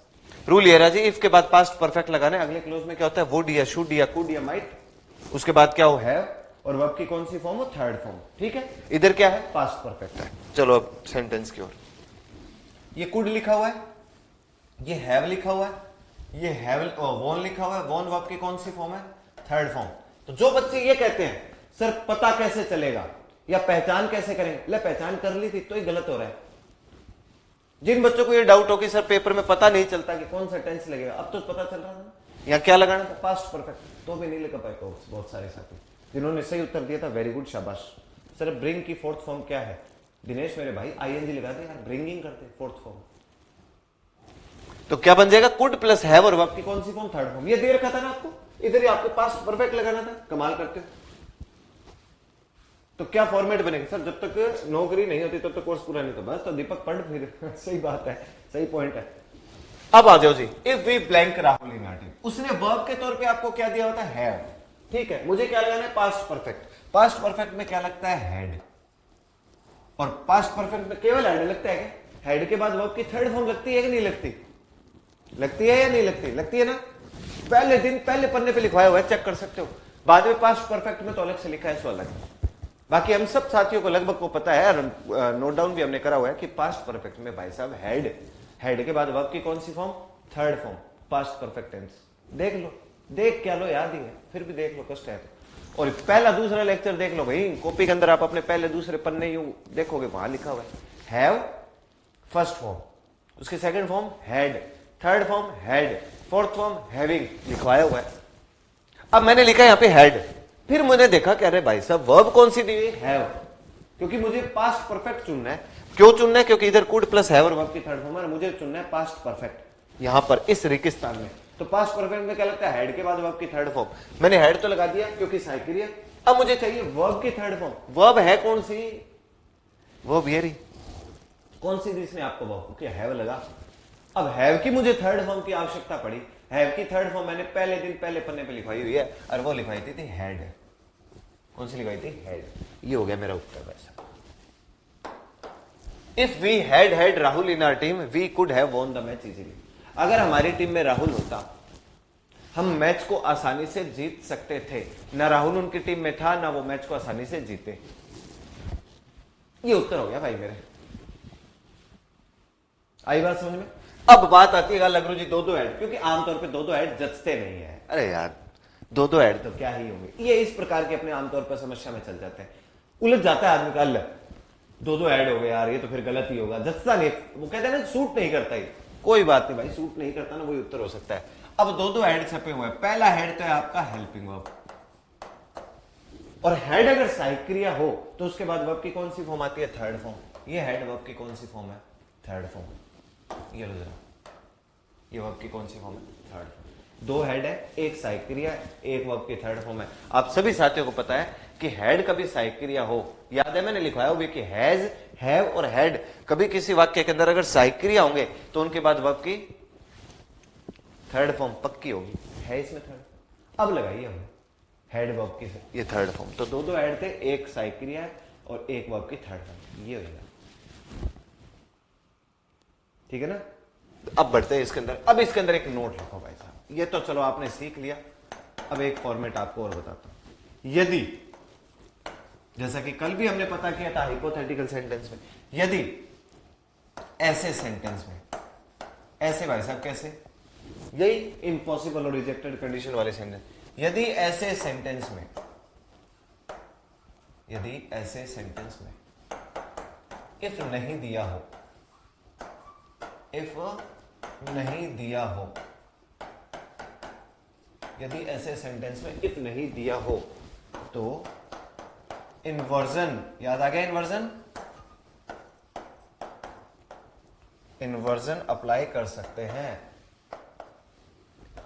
रूल ये रहा जी, इफ के बाद पास्ट परफेक्ट लगाना है। अगले क्लोज में क्या होता है? वुड या शुड या कुड या माइट, उसके बाद क्या हो? हैव, और वर्ब की कौन सी फॉर्म हो? Third form. ठीक है, इधर क्या है? पास्ट परफेक्ट है। चलो अब सेंटेंस की ओर। ये कुड लिखा हुआ है, ये हैव लिखा हुआ है, ये हैव वॉन लिखा हुआ है। वॉन वर्ब की कौन सी फॉर्म है? Third form. तो जो बच्चे ये कहते हैं सर पता कैसे चलेगा या पहचान कैसे करेंगे, ले पहचान कर ली थी तो ही गलत हो रहा है। जिन बच्चों को ये डाउट हो कि सर पेपर में पता नहीं चलता कि कौन सा टेंस लगेगा, अब तो पता चल रहा था ना, यहाँ क्या लगाना था? पास्ट परफेक्ट, तो भी नहीं लगा पाए बहुत सारे साथी। जिन्होंने सही उत्तर दिया था वेरी गुड, शाबाश। सर ब्रिंग की फोर्थ फॉर्म क्या है? दिनेश मेरे भाई आईएनजी लगा दे यार, ब्रिंगिंग करते फोर्थ फॉर्म। तो क्या बन जाएगा? कुड प्लस हैव और वर्ब की कौन सी फॉर्म? Third form. ये दे रखा था ना आपको, इधर ही आपके पास्ट परफेक्ट लगाना था। कमाल करते हो। तो क्या फॉर्मेट बनेगा? सर जब तक नौकरी नहीं होती तब तक कोर्स पूरा नहीं होता। बस तो दीपक पढ़ फिर सही बात है, सही पॉइंट है। अब आ जाओ जी, if we blank Rahul in our team, उसने वर्ब के तौर पे आपको क्या दिया होता है? हैव। ठीक है, मुझे क्या लगाना है? Past perfect. पास्ट परफेक्ट में क्या लगता है? हैड। और पास्ट परफेक्ट में केवल हैड लगता है क्या? हैड के बाद वर्ब की थर्ड फॉर्म लगती है कि नहीं लगती? लगती है या नहीं लगती? लगती है ना। पहले दिन पहले पन्ने पे लिखवाया हुआ है, चेक कर सकते हो। बाद में पास्ट परफेक्ट में तो अलग से लिखा है, सो अलग। बाकी हम सब साथियों को लगभग को पता है, नोट डाउन भी हमने करा हुआ है कि पास्ट परफेक्ट में भाई साहब हैड, हैड के बाद वर्ब की कौन सी form? Third form, past perfect tense. देख लो, देख क्या लो, याद ही है, फिर भी देख लो, कष्ट है तो। और पहला दूसरा लेक्चर देख लो भाई, कॉपी के अंदर आप अपने पहले दूसरे पन्ने यूं देखोगे, वहां लिखा हुआ है हैव फर्स्ट फॉर्म, उसकी second form had, third form had, fourth form having, लिखवाया हुआ है। अब मैंने लिखा यहां पे हैड, फिर मैंने देखा कह रहे भाई साहब वर्ब कौन सी दी हुई? हैव, क्योंकि मुझे पास्ट परफेक्ट चुनना है। क्यों चुनना है? क्योंकि इधर कुड प्लस हैव और वर्ब की थर्ड फॉर्म है, मुझे चुनना है पास्ट परफेक्ट यहां पर इस रेगिस्तान में। तो पास्ट परफेक्ट में क्या लगता है? हैड के बाद वर्ब की थर्ड फॉर्म। मैंने हैड तो लगा दिया क्योंकि साइक्रिया। अब मुझे चाहिए वर्ब की थर्ड फॉर्म। वर्ब है कौन सी? वर्ब ये रही। कौन सी जिसमें आपको वर्ब क्या हैव लगा? अब हैव की मुझे थर्ड फॉर्म की आवश्यकता पड़ी। हैव की थर्ड फॉर्म मैंने पहले दिन पहले पन्ने पे लिखवाई हुई है, और वो लिखवाई थी हैड। कौन सी लिखवाई थी? हैड। ये हो गया मेरा उत्तर वैसा। If we had Rahul in our team we could have won the match easily. अगर हमारी टीम में राहुल होता हम मैच को आसानी से जीत सकते थे। ना राहुल उनकी टीम में था, ना वो मैच को आसानी से जीते। ये उत्तर हो गया भाई मेरे। आई बात समझ में? अब बात आती है लगरू जी दो दो ऐड, क्योंकि आमतौर पे दो दो ऐड जचते नहीं है। अरे यार दो दो ऐड तो क्या ही होंगे। ये इस प्रकार के अपने आमतौर पर समस्या में चल जाते हैं, उलझ जाता है आदमी का। अल्लाह दो दो ऐड हो गए यार, ये तो फिर गलत ही होगा, जचता नहीं। वो कहते हैं ना सूट नहीं करता। ही कोई बात नहीं भाई, सूट नहीं करता ना, वही उत्तर हो सकता है। अब दो दो ऐड छपे हुए हैं। पहला हेड तो है आपका हेल्पिंग वर्ब, और हेड अगर सहायक क्रिया हो तो उसके बाद वर्ब की कौन सी फॉर्म आती है? Third form. ये हेड वर्ब की कौन सी फॉर्म है? Third form. ये लो जरा, ये वर्ब की कौन सी फॉर्म है? थर्ड। दो हेड है, एक सहायक क्रिया है, एक वर्ब की थर्ड फॉर्म है। आप सभी साथियों को पता है कि हेड कभी सहायक क्रिया हो, याद है मैंने लिखवाया हो भी कि हैज, हैव और हेड कभी किसी वाक्य के अंदर अगर सहायक क्रिया होंगे तो उनके बाद वर्ब की थर्ड फॉर्म पक्की होगी, है इसमें थर्ड। अब लगाइए हम हेड वर्ब की ये थर्ड फॉर्म, तो दो दो हेड थे, एक सहायक क्रिया है और एक वर्ब की थर्ड फॉर्म, ये होगा। ठीक है ना? अब बढ़ते हैं इसके अंदर। अब इसके अंदर एक नोट लिखो भाई साहब, ये तो चलो आपने सीख लिया। अब एक फॉर्मेट आपको और बताता हूं। यदि, जैसा कि कल भी हमने पता किया था हाइपोथेटिकल सेंटेंस में, यदि ऐसे सेंटेंस में, ऐसे भाई साहब कैसे, यही इम्पॉसिबल और रिजेक्टेड कंडीशन वाले सेंटेंस, यदि ऐसे सेंटेंस में, यदि ऐसे सेंटेंस में इफ नहीं दिया हो, इफ नहीं दिया हो, यदि ऐसे सेंटेंस में इफ नहीं दिया हो तो इन्वर्जन, याद आ गया इन्वर्जन, इन्वर्जन अप्लाई कर सकते हैं,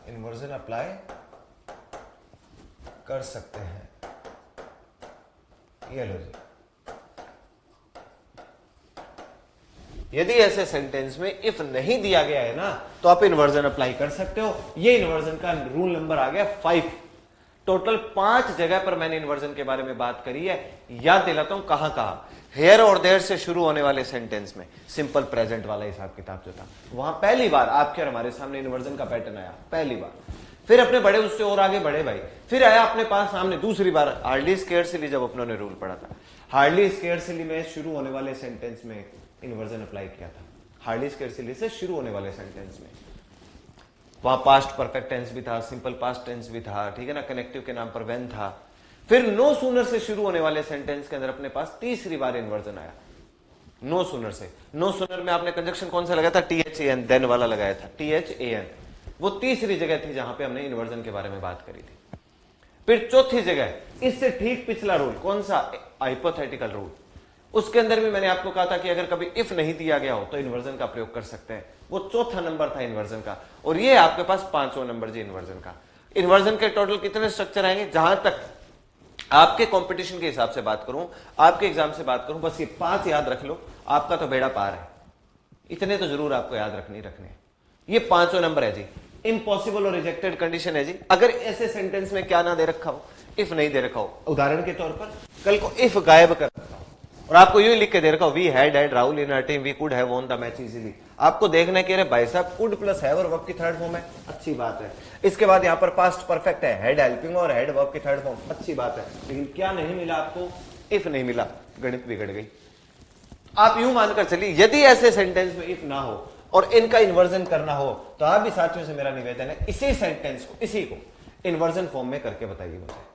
इन्वर्जन अप्लाई कर सकते हैं। ये लो जी, यदि ऐसे सेंटेंस में इफ नहीं दिया गया है ना तो आप इन्वर्जन अप्लाई कर सकते हो। ये इन्वर्जन का रूल नंबर आ गया 5। टोटल 5 जगह पर मैंने इन्वर्जन के बारे में बात करी है। याद दिलाता हूं कहां कहां। हेयर और देयर से शुरू होने वाले सेंटेंस में सिंपल प्रेजेंट वाला हिसाब किताब जो था, वहां पहली बार आपके और हमारे सामने इन्वर्जन का पैटर्न आया, पहली बार। फिर अपने बड़े उससे और आगे बढ़े भाई, फिर आया अपने पास सामने दूसरी बार हार्डली स्केयर्सली, जब अपनों ने रूल पढ़ा था, हार्डली स्केयर्सली में शुरू होने वाले सेंटेंस में इन्वर्जन अप्लाई किया था। हार्डली स्केयर्सली से शुरू होने वाले सेंटेंस में वहां पास्ट परफेक्ट टेंस भी था, सिंपल पास्ट टेंस भी था, ठीक है ना, कनेक्टिव के नाम पर व्हेन था। फिर नो सूनर से शुरू होने वाले सेंटेंस के अंदर अपने पास तीसरी बार इन्वर्जन आया, नो सूनर से। नो सूनर में आपने कंजक्शन कौन सा लगाया था? THAN, देन वाला लगाया था, THAN। वो तीसरी जगह थी जहां पे हमने इन्वर्जन के बारे में बात करी थी। फिर चौथी जगह, इससे ठीक पिछला रूल कौन सा? Hypothetical rule. उसके अंदर भी मैंने आपको कहा था कि अगर कभी इफ नहीं दिया गया हो तो इन्वर्जन का प्रयोग कर सकते हैं। वो चौथा नंबर था इन्वर्जन का, और ये आपके पास 5वां नंबर जी इन्वर्जन का। इन्वर्जन के टोटल कितने स्ट्रक्चर आएंगे? जहां तक आपके कंपटीशन के हिसाब से बात करूं, आपके एग्जाम से बात करूं, बस ये 5 याद रख लो, आपका तो बेड़ा पार है। इतने तो जरूर आपको याद रखने। ये 5वां नंबर है जी, इम्पॉसिबल और रिजेक्टेड कंडीशन है जी। अगर ऐसे सेंटेंस में क्या ना दे रखा हो, इफ नहीं दे रखा हो, उदाहरण के तौर पर कल को इफ गायब कर रखा हो और आपको यूं लिख के दे रखा हो, we had Rahul in our team, we could have won the match easily. आपको देखना कि अरे भाई साहब कुड प्लस हैव और वर्ब की थर्ड फॉर्म है, अच्छी बात है। इसके बाद यहां पर पास्ट परफेक्ट है, हैड हेल्पिंग और हैड वर्ब की थर्ड फॉर्म, अच्छी बात है। लेकिन क्या नहीं मिला आपको? इफ नहीं मिला, गणित बिगड़ गई। आप यूं मानकर चलिए यदि ऐसे सेंटेंस में इफ ना हो और इनका इन्वर्जन करना हो तो आप भी साथियों से मेरा निवेदन है, इसी सेंटेंस को, इसी को इन्वर्जन फॉर्म में करके बताइए मुझे।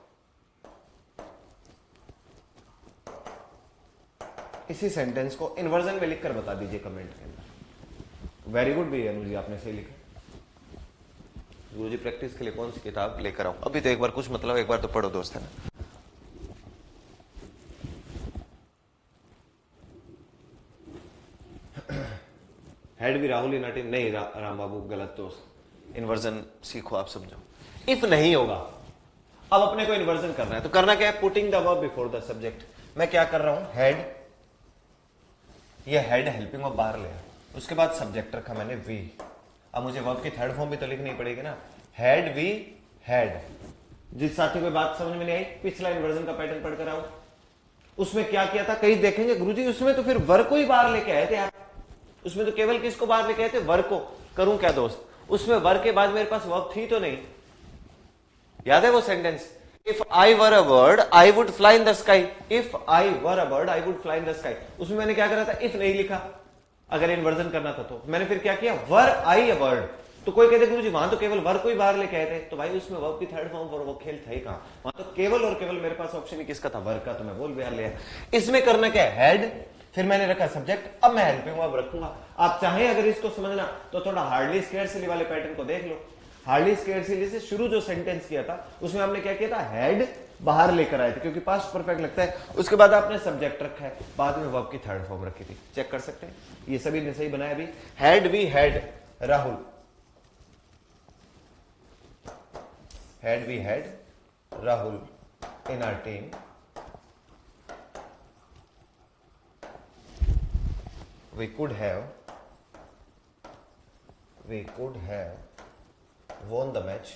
इसी सेंटेंस को इन्वर्जन में लिखकर बता दीजिए कमेंट के अंदर। वेरी गुड भी अनुज जी, आपने सही लिखा। गुरु जी प्रैक्टिस के लिए कौन सी किताब लेकर आऊं? अभी तो एक बार कुछ मतलब एक बार तो पढ़ो दोस्त, है ना। हेड भी राहुल इन टीम नहीं, राम बाबू गलत दोस्त। इन्वर्जन सीखो, आप समझो। इफ नहीं होगा, अब अपने को इन्वर्जन करना है तो करना क्या है? Putting the verb before the subject. मैं क्या कर रहा हूं? हेड, ये हेड हेल्पिंग वर्ब बाहर ले, उसके बाद सब्जेक्ट रखा मैंने वी। अब मुझे वर्ब की थर्ड फॉर्म भी तो लिखनी पड़ेगी ना, हेड वी हेड। जिस साथी को बात समझ में नहीं आई, पिछला इन्वर्जन का पैटर्न पढ़कर आओ। उसमें क्या किया था कहीं देखेंगे गुरुजी, उसमें तो फिर वर्ब को ही बाहर लेके आए थे आप। उसमें तो केवल किसको बाहर लेके आए थे? वर्ब को। करूं क्या दोस्त? उसमें वर्ब के बाद मेरे पास वर्ब थी तो नहीं। याद है वो sentence, if I were a bird I would fly in the sky. If I were a bird I would fly in the sky. उसमें मैंने क्या करा था? इफ नहीं लिखा, अगर इन्वर्जन करना था तो मैंने फिर क्या किया? वर आई अ बर्ड। तो कोई कहते गुरुजी वहां तो केवल वर्ब को ही बाहर लेके आए थे, तो भाई उसमें वर्ब की थर्ड फॉर्म और वो खेल था ही कहां? वहां तो केवल और केवल मेरे पास ऑप्शन ही किसका था? वर्ब का, तो मैं बोल बाहर लिया। इसमें करना क्या है? हेड, फिर मैंने रखा सब्जेक्ट, अब मैं हेल्पिंग वर्ब रखूंगा। आप चाहें अगर इसको समझना तो थोड़ा हार्डली स्केयर्सली वाले पैटर्न को देख लो। हार्डली स्केयर्सली से शुरू जो सेंटेंस किया था उसमें हमने क्या किया था? हेड बाहर लेकर आए थे क्योंकि पास्ट परफेक्ट लगता है। उसके बाद आपने सब्जेक्ट रखा है, बाद में वर्ब की थर्ड फॉर्म रखी थी। चेक कर सकते हैं, ये सभी ने सही बनाया। अभी had we had Rahul, had we had Rahul in our team, we could have won the match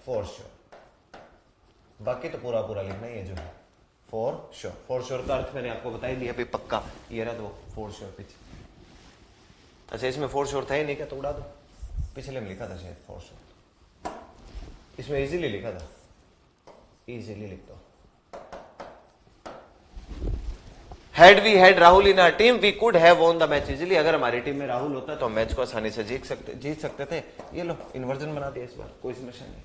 for sure. बाकी तो पूरा पूरा लिखना है ये जो है फॉर श्योर. फॉर श्योर का अर्थ मैंने आपको बता ही दिया भाई, पक्का. ये रहा तो फॉर श्योर पीछे. अच्छा, इसमें फॉर श्योर था ही नहीं क्या, तो उड़ा दो. पिछले में लिखा था शायद फॉर श्योर. इसमें इजीली लिखा था, इजीली लिख दो. Had we had Rahul in our team, we could have won the match easily. अगर हमारी टीम में राहुल होता तो मैच को आसानी से जीत सकते थे. ये लो इन्वर्जन बना दिया इस बार, कोई समस्या नहीं.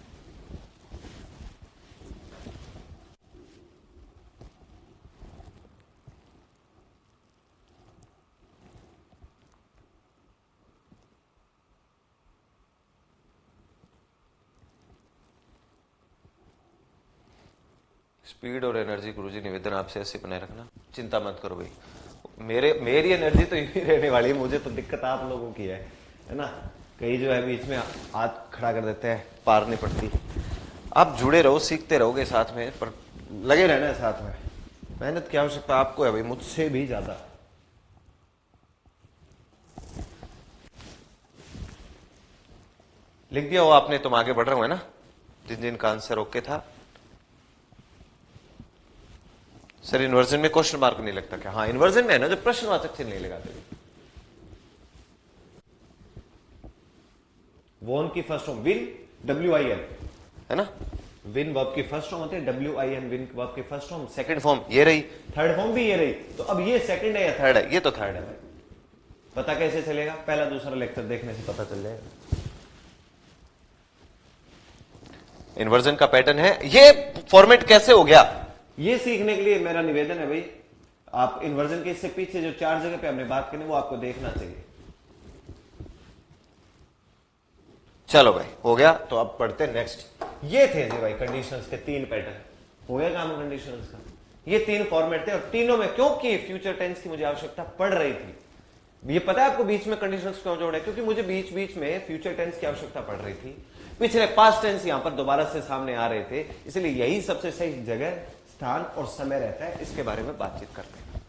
स्पीड और एनर्जी गुरुजी निवेदन आपसे ऐसे बनाए रखना, चिंता मत करो भाई. मेरी एनर्जी तो यही रहने वाली है. मुझे तो दिक्कत आप लोगों की है ना. कई जो है बीच में हाथ खड़ा कर देते हैं, पार नहीं पड़ती. आप जुड़े रहो, सीखते रहोगे साथ में, पर लगे रहना है साथ में. मेहनत की आवश्यकता आपको है भाई, मुझसे भी ज्यादा. लिख दिया हो आपने, तुम आगे बढ़ रहे हो ना, जिन जिन का आंसर ओके था. सर इन्वर्जन में क्वेश्चन मार्क नहीं लगता क्या? हाँ, इन्वर्जन में है ना, जो प्रश्नवाचक चिन्ह नहीं लगाते. वॉन की फर्स्ट फॉर्म विन, WIN है ना. विन वर्ब की फर्स्ट फॉर्म होती है, WIN विन वर्ब की फर्स्ट फॉर्म. सेकंड फॉर्म ये रही, थर्ड फॉर्म भी ये रही. तो अब ये सेकंड है या थर्ड है? ये तो थर्ड है भाई. पता कैसे चलेगा? पहला दूसरा लेक्चर देखने से पता चल जाएगा. इन्वर्जन का पैटर्न है. ये फॉर्मेट कैसे हो गया, ये सीखने के लिए मेरा निवेदन है भाई, आप इन्वर्जन के इससे पीछे जो 4 जगह पे हमने बात करी वो आपको देखना चाहिए. चलो भाई, हो गया. तो अब पढ़ते नेक्स्ट. ये थे जी भाई कंडीशंस के 3 पैटर्न. हो गया काम कंडीशंस का. ये 3 फॉर्मेट थे, और तीनों में क्योंकि फ्यूचर टेंस की मुझे आवश्यकता पड़ रही थी. ये पता है आपको बीच में कंडीशंस क्यों जोड़े? क्योंकि मुझे बीच बीच में फ्यूचर टेंस की आवश्यकता पड़ रही थी. पिछले पास्ट टेंस यहां पर दोबारा से सामने आ रहे थे, इसलिए यही सबसे सही जगह, स्थान और समय रहता है. इसके बारे में बातचीत करते हैं.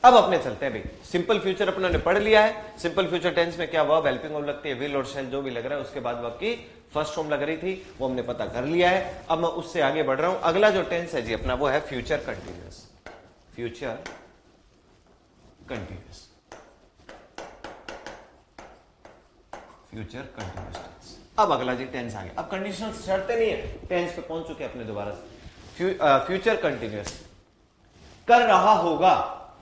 अब अपने चलते हैं भाई. सिंपल फ्यूचर अपने ने पढ़ लिया है. सिंपल फ्यूचर टेंस में क्या वर्ब हेल्पिंग वर्ब लगती है, विल और शैल जो भी लग रहा है. उसके बाद वर्ब की फर्स्ट फॉर्म लग रही थी, वो हमने पता कर लिया है. अब मैं उससे आगे बढ़ रहा हूं. अगला जो टेंस है जी अपना, वो है future continuous. Future continuous, future continuous tense. अब अगला जी टेंस आ गया. अब कंडीशनल शर्तें नहीं है, टेंस पे पहुंच चुके अपने दोबारा से. फ्यूचर कंटिन्यूअस, कर रहा होगा.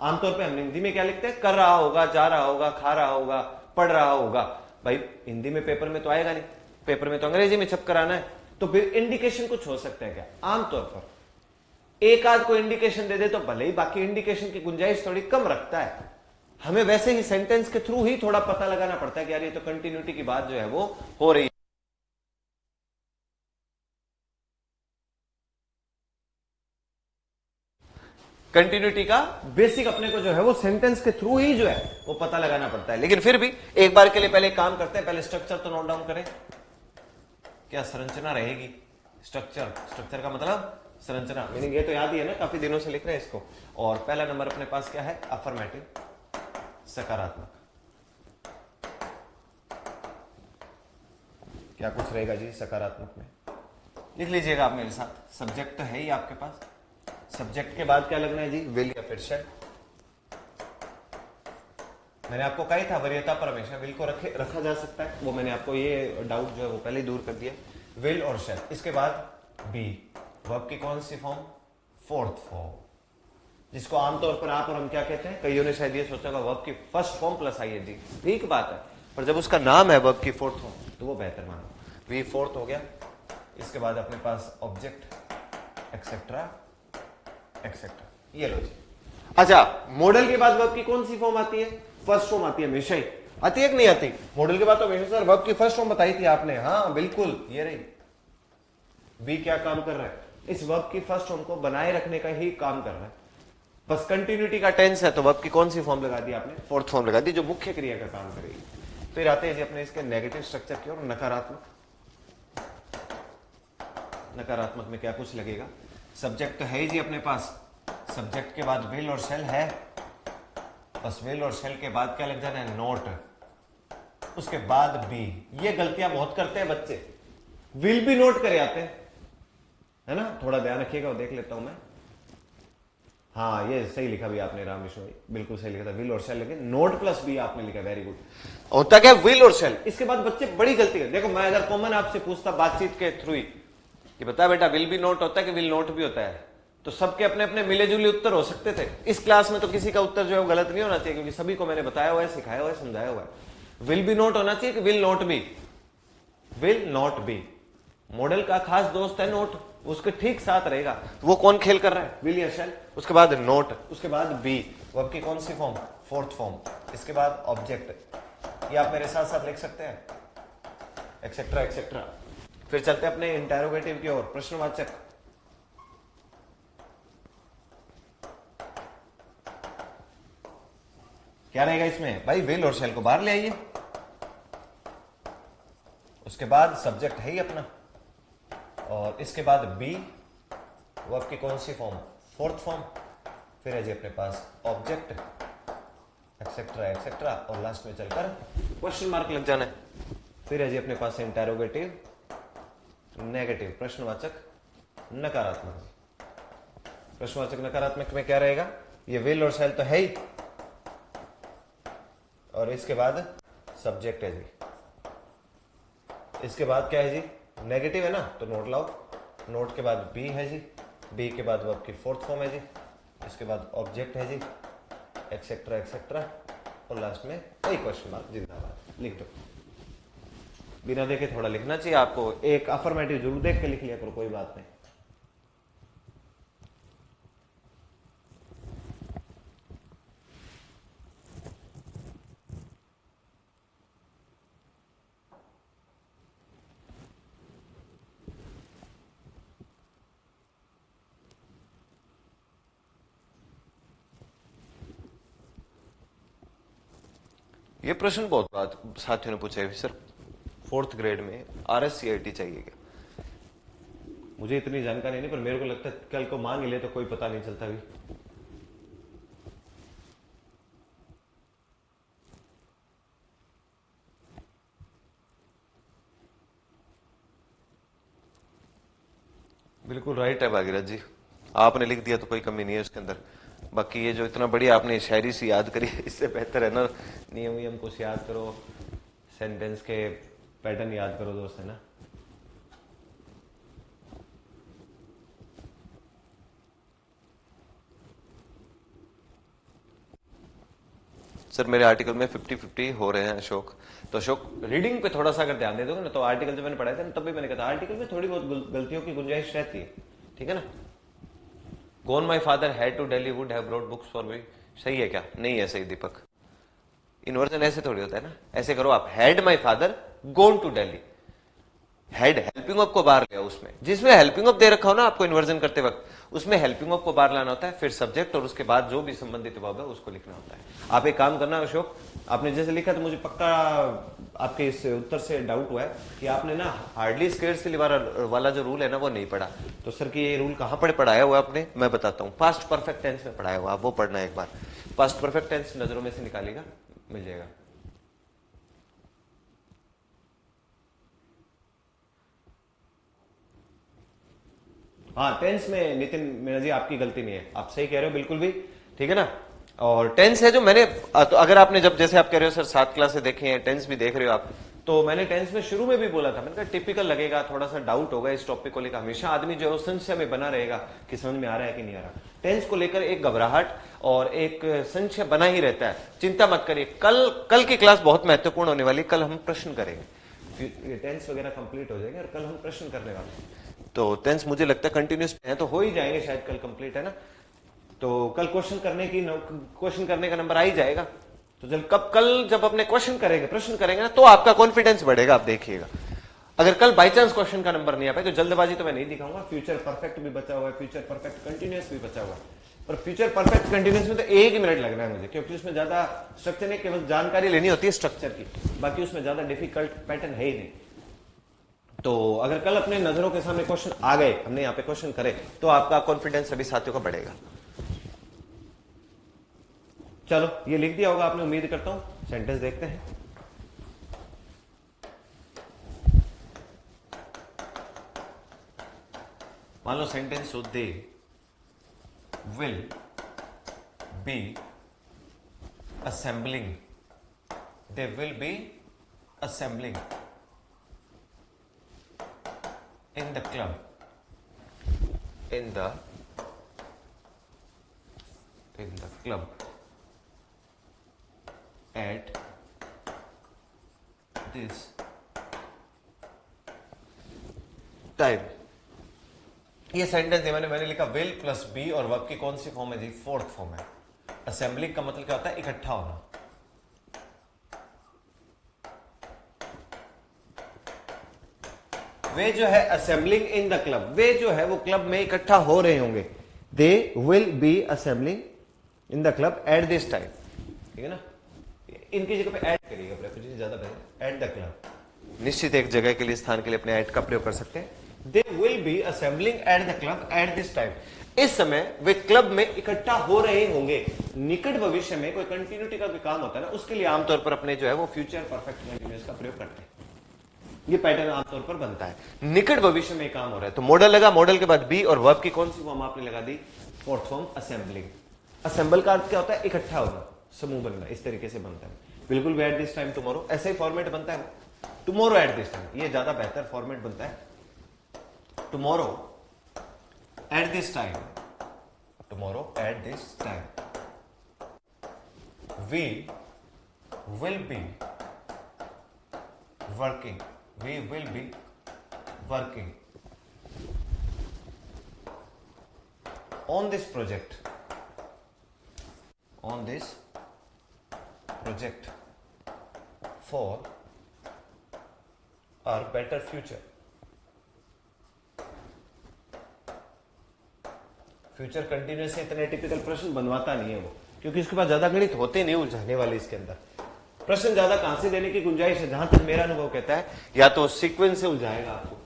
आमतौर पे हम हिंदी में क्या लिखते हैं? कर रहा होगा, जा रहा होगा, खा रहा होगा, पढ़ रहा होगा. भाई हिंदी में पेपर में तो आएगा नहीं, पेपर में तो अंग्रेजी में छप कर आना है. तो फिर इंडिकेशन कुछ हो सकता है क्या? आमतौर पर एक आध को इंडिकेशन दे दे तो भले ही, बाकी इंडिकेशन की गुंजाइश थोड़ी कम रखता है. हमें वैसे ही सेंटेंस के थ्रू ही थोड़ा पता लगाना पड़ता है कि यार ये तो कंटिन्यूटी की बात जो है वो हो रही है. कंटिन्यूटी का बेसिक अपने को जो है वो सेंटेंस के थ्रू ही जो है वो पता लगाना पड़ता है. लेकिन फिर भी एक बार के लिए पहले काम करते हैं. पहले स्ट्रक्चर तो नोट डाउन करें. क्या संरचना रहेगी? स्ट्रक्चर, स्ट्रक्चर का मतलब संरचना. मीनिंग ये तो याद ही है ना, काफी दिनों से लिख रहे हैं इसको. और पहला नंबर अपने पास क्या है? अफर्मेटिव, सकारात्मक. क्या कुछ रहेगा जी सकारात्मक में? लिख लीजिएगा आप मेरे साथ. सब्जेक्ट तो है ही आपके पास. सब्जेक्ट के बाद क्या लगना है जी? विल या फिर शैल. मैंने आपको कहा था वरीयता पर हमेशा विल को रखा जा सकता है. वो मैंने आपको ये डाउट जो है वो पहले ही दूर कर दिया. विल और शैल. इसके बाद बी, वर्ब की कौन सी फॉर्म? फोर्थ फॉर्म, जिसको आमतौर पर आप और हम क्या कहते हैं? कईयों ने शायद ये सोचा होगा वर्ब की फर्स्ट फॉर्म प्लस आईएनजी. ठीक बात है, पर जब उसका नाम है वर्ब की फोर्थ फॉर्म तो वो बेहतर मानो. वी फोर्थ हो गया. इसके बाद अपने पास ऑब्जेक्ट, एक्सेट्रा एक्सेट्रा. ये लो जी. अच्छा, मॉडल के बाद वर्ब की कौन सी फॉर्म आती है? फर्स्ट फॉर्म आती है. हमेशा ही आती है कि नहीं आती? मॉडल के बाद तो हमेशा सर वर्ब की फर्स्ट फॉर्म बताई थी आपने. हाँ बिल्कुल, ये रही. बी क्या काम कर रहा है? इस वर्ब की फर्स्ट फॉर्म को बनाए रखने का ही काम कर रहा है. बस कंटिन्यूटी का टेंस है तो वर्ब की कौन सी फॉर्म लगा दी आपने? फोर्थ फॉर्म लगा दी, जो मुख्य क्रिया का काम करेगी. फिर आते हैं जी अपने इसके नेगेटिव स्ट्रक्चर की ओर, नकारात्मक। नकारात्मक में क्या कुछ लगेगा, सब्जेक्ट तो है ही जी अपने पास, सब्जेक्ट के बाद विल और शेल है, बस विल और शेल के बाद क्या लग जाना है, नोट, उसके बाद बी। ये गलतियां बहुत करते हैं बच्चे, विल भी नोट करे आते हैं, है ना, थोड़ा ध्यान रखिएगा। वो देख लेता हूं मैं, हाँ ये सही लिखा भी आपने राम विष्णु, बिल्कुल सही लिखा था, विल और शेल, लेकिन नोट प्लस बी आपने लिखा, वेरी गुड। होता क्या, विल और शेल। इसके बाद बच्चे बड़ी गलती करते, देखो मैं अगर कॉमन आपसे पूछता बातचीत के थ्रू ही कि बता बेटा विल भी नोट होता है कि विल नोट भी होता है, तो सबके अपने अपने मिले जुले उत्तर हो सकते थे। इस क्लास में तो किसी का उत्तर जो है वो गलत नहीं होना चाहिए, क्योंकि सभी को मैंने बताया हुआ है, सिखाया हुआ है, समझाया हुआ है। विल बी नोट होना चाहिए कि will not be, will not be. Modal का खास दोस्त है नोट, उसके ठीक साथ रहेगा। वो कौन खेल कर रहा है, विल या शेल, उसके बाद नोट, उसके बाद बी, वर्ब की कौन सी फॉर्म, फोर्थ फॉर्म, इसके बाद ऑब्जेक्ट। ये आप मेरे साथ साथ लिख सकते हैं, एक्सेट्रा एक्सेट्रा। फिर चलते हैं अपने इंटेरोगेटिव की ओर, प्रश्नवाचक। क्या रहेगा इसमें भाई, विल और शेल को बाहर ले आइए, उसके बाद सब्जेक्ट है ही अपना, और इसके बाद बी, वर्ब की कौन सी फॉर्म, फोर्थ फॉर्म। फिर है जी अपने पास ऑब्जेक्ट, एक्सेट्रा एक्सेट्रा, और लास्ट में चलकर क्वेश्चन मार्क लग जाना है। फिर है जी अपने पास इंटेरोगेटिव, नेगेटिव, प्रश्नवाचक नकारात्मक। प्रश्नवाचक नकारात्मक में क्या रहेगा, ये विल और शेल तो है ही, और इसके बाद सब्जेक्ट है जी, इसके बाद क्या है जी, नेगेटिव है ना, तो नोट लाओ, नोट के बाद बी है जी, बी के बाद वर्ब की फोर्थ फॉर्म है जी, इसके बाद ऑब्जेक्ट है जी, एक्सेट्रा एक्सेट्रा, और लास्ट में वही क्वेश्चन मार्क, जिंदाबाद लिख दो। बिना देखे थोड़ा लिखना चाहिए आपको, एक अफर्मेटिव जरूर देख के लिख लिया करो, कोई बात नहीं। ये प्रश्न बहुत बात साथियों ने पूछा है सर, 4th ग्रेड में RSCIT चाहिए क्या? मुझे इतनी जानकारी नहीं, पर मेरे को लगता है कल को मांग ले तो कोई पता नहीं चलता भी। बिल्कुल राइट है भागीरथ जी, आपने लिख दिया तो कोई कमी नहीं है उसके अंदर। बाकी ये जो इतना बढ़िया आपने शायरी से याद करी, इससे बेहतर है ना नियम वियम कुछ याद करो, सेंटेंस के पैटर्न याद करो दोस्त, है ना। सर मेरे आर्टिकल में 50-50 हो रहे हैं अशोक, तो अशोक रीडिंग पे थोड़ा सा अगर ध्यान दे दोगे ना, तो आर्टिकल जब मैंने पढ़ाया था ना तब भी मैंने कहा था आर्टिकल में थोड़ी बहुत गलतियों की गुंजाइश रहती है, ठीक है ना। Gone my father had to Delhi would have brought books for me, सही है क्या? नहीं है सही दीपक, इन्वर्जन ऐसे थोड़ी होता है ना, ऐसे करो आप, had my father gone to Delhi, had helping of को बाहर ले आओ, उसमें जिसमें हेल्पिंग ऑफ दे रखा हो ना आपको इन्वर्जन करते वक्त, उसमें हेल्पिंग ऑफ को बाहर लाना होता है, फिर सब्जेक्ट और उसके बाद जो भी संबंधित वर्ब है उसको लिखना होता है। आप एक काम करना अशोक, आपने जैसे लिखा तो मुझे पक्का आपके इस उत्तर से डाउट हुआ है कि आपने ना हार्डली स्केर्सली वाला जो रूल है ना वो नहीं पढ़ा। तो सर की ये रूल कहां पर पढ़ाया हुआ आपने, मैं बताता हूँ, पास्ट परफेक्ट टेंस में पढ़ाया हुआ, वो पढ़ना है एक बार। पास्ट परफेक्ट टेंस नजरों में से निकालेगा, मिल जाएगा। हाँ टेंस में नितिन मीना जी आपकी गलती नहीं है, आप सही कह रहे हो बिल्कुल भी, ठीक है ना। और टेंस है जो मैंने, तो अगर आपने जब जैसे आप कह रहे हो सर 7 क्लास से देखे हैं, टेंस भी देख रहे हो आप, तो मैंने टेंस में शुरू में भी बोला था, मैंने कहा टिपिकल लगेगा, थोड़ा सा डाउट होगा इस टॉपिक को लेकर, हमेशा आदमी जो है संशय में बना रहेगा कि समझ में आ रहा है कि नहीं आ रहा। टेंस को लेकर एक घबराहट और एक संशय बना ही रहता है, चिंता मत करिए, कल की क्लास बहुत महत्वपूर्ण होने वाली, कल हम प्रश्न करेंगे, टेंस वगैरह कंप्लीट हो जाएंगे और कल हम प्रश्न करने वाले हैं। तो टेंस मुझे लगता है कंटिन्यूस है तो हो ही जाएंगे शायद कल कंप्लीट, है ना। तो कल क्वेश्चन करने का नंबर आ ही जाएगा। तो कल जब अपने क्वेश्चन करेंगे, प्रश्न करेंगे ना, तो आपका कॉन्फिडेंस बढ़ेगा, आप देखिएगा। अगर कल बाई चांस क्वेश्चन का नंबर नहीं आ पाए तो जल्दबाजी तो मैं नहीं दिखाऊंगा, फ्यूचर परफेक्ट भी बचा हुआ है, फ्यूचर परफेक्ट कंटिन्यूस भी बचा हुआ है, और फ्यूचर परफेक्ट कंटिन्यूस में तो 1 मिनट लग रहा है मुझे, क्योंकि उसमें ज्यादा स्ट्रक्चर नहीं, केवल जानकारी लेनी होती है स्ट्रक्चर की, बाकी उसमें ज्यादा डिफिकल्ट पैटर्न है ही नहीं। तो अगर कल अपने नजरों के सामने क्वेश्चन आ गए, हमने यहाँ पे क्वेश्चन करे, तो आपका कॉन्फिडेंस सभी साथियों का बढ़ेगा। चलो ये लिख दिया होगा आपने, उम्मीद करता हूं। सेंटेंस देखते हैं। मान लो सेंटेंस हो, they will be assembling, they will be assembling in the club at this time। ये सेंटेंस है, मैंने लिखा विल प्लस बी और वर्ब की कौन सी फॉर्म है जी? फोर्थ फॉर्म है। असेंबलिंग का मतलब क्या होता है? इकट्ठा होना। वे जो है असेंबलिंग इन द क्लब, वे जो है वो क्लब में इकट्ठा हो रहे होंगे। They will be assembling in the club eight this time, ठीक है ना? इनकी जगह पे ऐड करिएगा, प्रेफिक्स ज्यादा बेहतर। एट द क्लब, निश्चित एक जगह के लिए, स्थान के लिए अपने ऐड का प्रयोग कर सकते हैं। They will be assembling at the club eight this time, इस समय वे क्लब में इकट्ठा हो रहे होंगे। निकट भविष्य में कोई कंटिन्यूटी का कोई काम होता है ना, उसके लिए आमतौर पर अपने जो है वो फ्यूचर परफेक्ट कंटिन्यूअस का प्रयोग करते हैं। ये पैटर्न आमतौर पर बनता है। निकट भविष्य में काम हो रहा है तो मॉडल लगा, मॉडल के बाद बी और वर्ब की कौन सी फॉर्म आपने लगा दी? Fourth form, assembling. असेंबल का अर्थ क्या होता है? इकट्ठा होना, समूह बनना, इस तरीके से बनता है। बिल्कुल भी एट दिस टाइम टुमारो, ऐसा ही फॉर्मेट बनता है। टुमारो एट दिस टाइम, ये ज्यादा बेहतर फॉर्मेट बनता है। Tomorrow at this time, tomorrow at this time we will be working, we will be working on this project for our better future। Future continuous से इतने टिपिकल प्रश्न बनवाता नहीं है वो, क्योंकि इसके पास ज्यादा गणित होते नहीं उलझाने वाले। इसके अंदर प्रश्न ज्यादा कहां से देने की गुंजाइश है? जहां तक मेरा अनुभव कहता है, या तो सीक्वेंस से उलझाएगा आपको,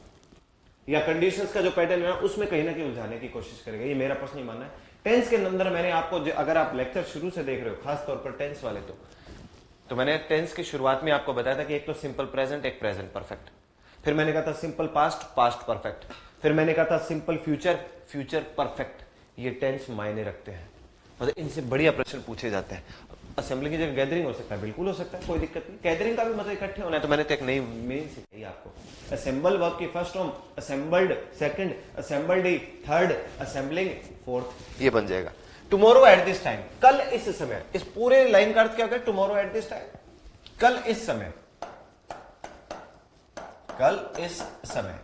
या कंडीशंस का जो पैटर्न है उसमें कहीं ना कहीं उलझाने की कोशिश करेगा। ये मेरा पर्सनल मानना है। टेंस के अंदर मैंने आपको, अगर आप लेक्चर शुरू से देख रहे हो, खास तौर पर टेंस वाले, तो मैंने टेंस की शुरुआत में आपको बताया था कि एक तो सिंपल प्रेजेंट, एक प्रेजेंट परफेक्ट, फिर मैंने कहा था सिंपल पास्ट, पास्ट परफेक्ट, फिर मैंने कहा था सिंपल फ्यूचर, फ्यूचर परफेक्ट। ये टेंस मायने रखते हैं, मतलब इनसे बढ़िया प्रश्न पूछे जाते हैं। असेंबली की जगह गैदरिंग हो सकता है, बिल्कुल हो सकता है, कोई दिक्कत नहीं। गैदरिंग का भी मतलब इकट्ठे होना है। तो मैंने तो एक नई मीनिंग सिखाई आपको। असेंबल वर्ब की first form, assembled second, assembled third, assembling fourth, ये बन जाएगा। टुमारो एट दिस टाइम, कल इस समय, इस पूरे लाइन का अर्थ क्या होगा? टुमारो एट दिस टाइम, कल इस समय, कल इस समय।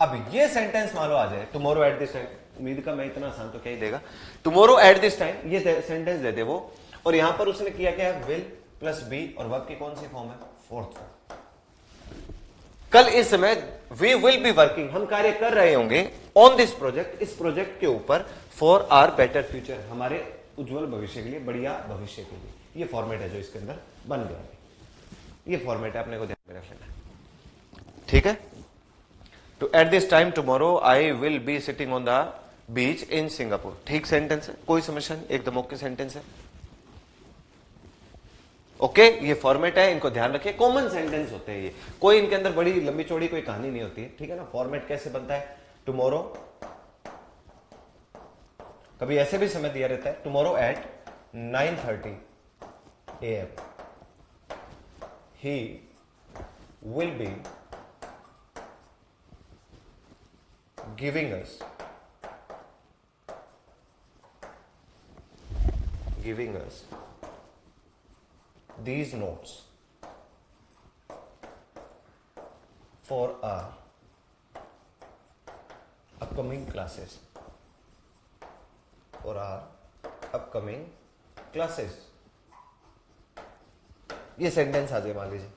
अब ये सेंटेंस मान लो आ जाए, टुमारो एट दिस टाइम, उम्मीद का मैं इतना आसान तो क्या ही देगा। टुमारो एट दिस टाइम, ये सेंटेंस दे दे वो, और यहां पर उसने किया क्या है? विल प्लस बी और वर्ब की कौन सी फॉर्म है? Fourth form. कल इस समय वी विल बी वर्किंग, हम कार्य कर रहे होंगे, ऑन दिस प्रोजेक्ट, इस प्रोजेक्ट के ऊपर, फॉर आवर बेटर फ्यूचर, हमारे उज्जवल भविष्य के लिए, बढ़िया भविष्य के लिए। ये फॉर्मेट है जो इसके अंदर बन गया। ये फॉर्मेट है, अपने को ध्यान में रख लेना, ठीक है? तो eight this time tomorrow I will be sitting on the beach in Singapore. ठीक सेंटेंस है, कोई समस्या नहीं, एकदम ओके सेंटेंस है। ओके, ये फॉर्मेट है, इनको ध्यान रखिए। कॉमन सेंटेंस होते हैं ये, कोई इनके अंदर बड़ी लंबी चौड़ी कोई कहानी नहीं होती है, ठीक है ना? फॉर्मेट कैसे बनता है? टुमारो, कभी ऐसे भी समय दिया रहता है, tomorrow eight 9:30 AM he will be giving us these notes for our upcoming classes, ये सेंटेंस आ जाए, मान लीजिए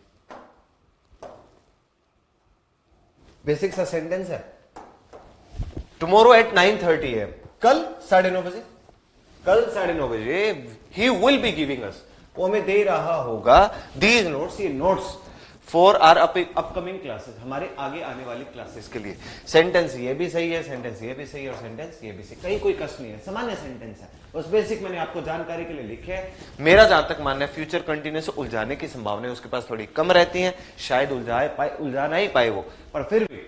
बेसिक सा सेंटेंस है। टुमारो एट 9:30 AM, कल 9:30 बजे। कल 9:30 बजे he will be giving us, वो हमें दे रहा होगा दीज नोट्स, ये notes for are upcoming classes, हमारे आगे आने वाली क्लासेस के लिए। सेंटेंस ये भी सही है, सेंटेंस ये भी सही है और सेंटेंस ये भी सही, कहीं कोई कष्ट नहीं है, सामान्य सेंटेंस है, बस बेसिक मैंने आपको जानकारी के लिए लिखे है। मेरा जहां तक मानना है फ्यूचर कंटिन्यूस उलझाने की संभावना उसके पास थोड़ी कम रहती है, शायद उलझाना ही पाए वो, पर फिर भी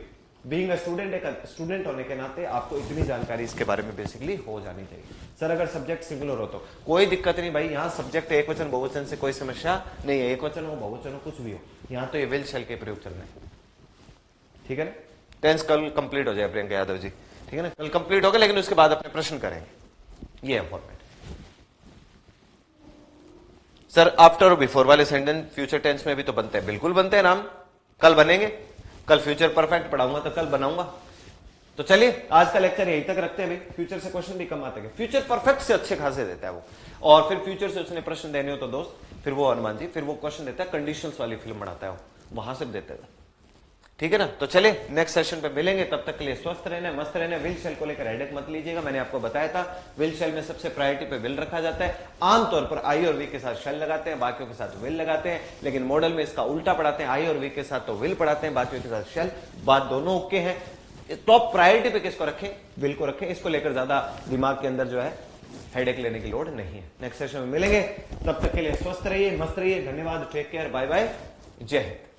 बीइंग अ स्टूडेंट, एक स्टूडेंट होने के नाते आपको इतनी जानकारी इसके बारे में बेसिकली हो जानी चाहिए। सर अगर सब्जेक्ट सिंगुलर हो तो कोई दिक्कत नहीं भाई, यहाँ सब्जेक्ट एक वचन बहुवचन से कोई समस्या नहीं है, एक वचन हो बहुवचन हो कुछ भी हो, यहाँ तो ये विल शैल के प्रयोग चल रहे हैं, ठीक है ना। टेंस कल कंप्लीट हो जाए प्रियंका यादव जी, ठीक है ना, कल कंप्लीट होगा, लेकिन उसके बाद अपने प्रश्न करेंगे, ये इंपॉर्टेंट। सर आफ्टर और बिफोर वाले सेंटेंस फ्यूचर टेंस में भी तो बनते हैं, बिल्कुल बनते हैं नाम, कल बनेंगे, कल फ्यूचर परफेक्ट पढ़ाऊंगा तो कल बनाऊंगा। तो चलिए आज का लेक्चर यहीं तक रखते हैं भाई, फ्यूचर से क्वेश्चन भी कम आते हैं, फ्यूचर परफेक्ट से अच्छे खासे देता है वो, और फिर फ्यूचर से उसने प्रश्न देने हो तो दोस्त फिर वो हनुमान जी फिर वो क्वेश्चन देता है, कंडीशंस वाली फिल्म बनाता है वो, वहां से देते हैं, ठीक है ना। तो चलिए नेक्स्ट सेशन पे मिलेंगे, तब तक के लिए स्वस्थ रहना, मस्त रहना, विल शेल को लेकर हेडेक मत लीजिएगा। मैंने आपको बताया था विल शेल में सबसे प्रायोरिटी पे विल रखा जाता है, आमतौर पर आई और वी के साथ शेल लगाते हैं, बाकियों के साथ विल लगाते हैं, लेकिन मॉडल में इसका उल्टा पढ़ाते हैं, आई और वी के साथ तो विल पढ़ाते हैं, बाकियों के साथ शेल, बात दोनों ओके हैं। टॉप प्रायोरिटी पे किसको रखें, विल को रखें, इसको लेकर ज्यादा दिमाग के अंदर जो है हेडेक लेने की लोड नहीं है। नेक्स्ट सेशन में मिलेंगे, तब तक के लिए स्वस्थ रहिए, मस्त रहिए, धन्यवाद, टेक केयर, बाय बाय, जय हिंद।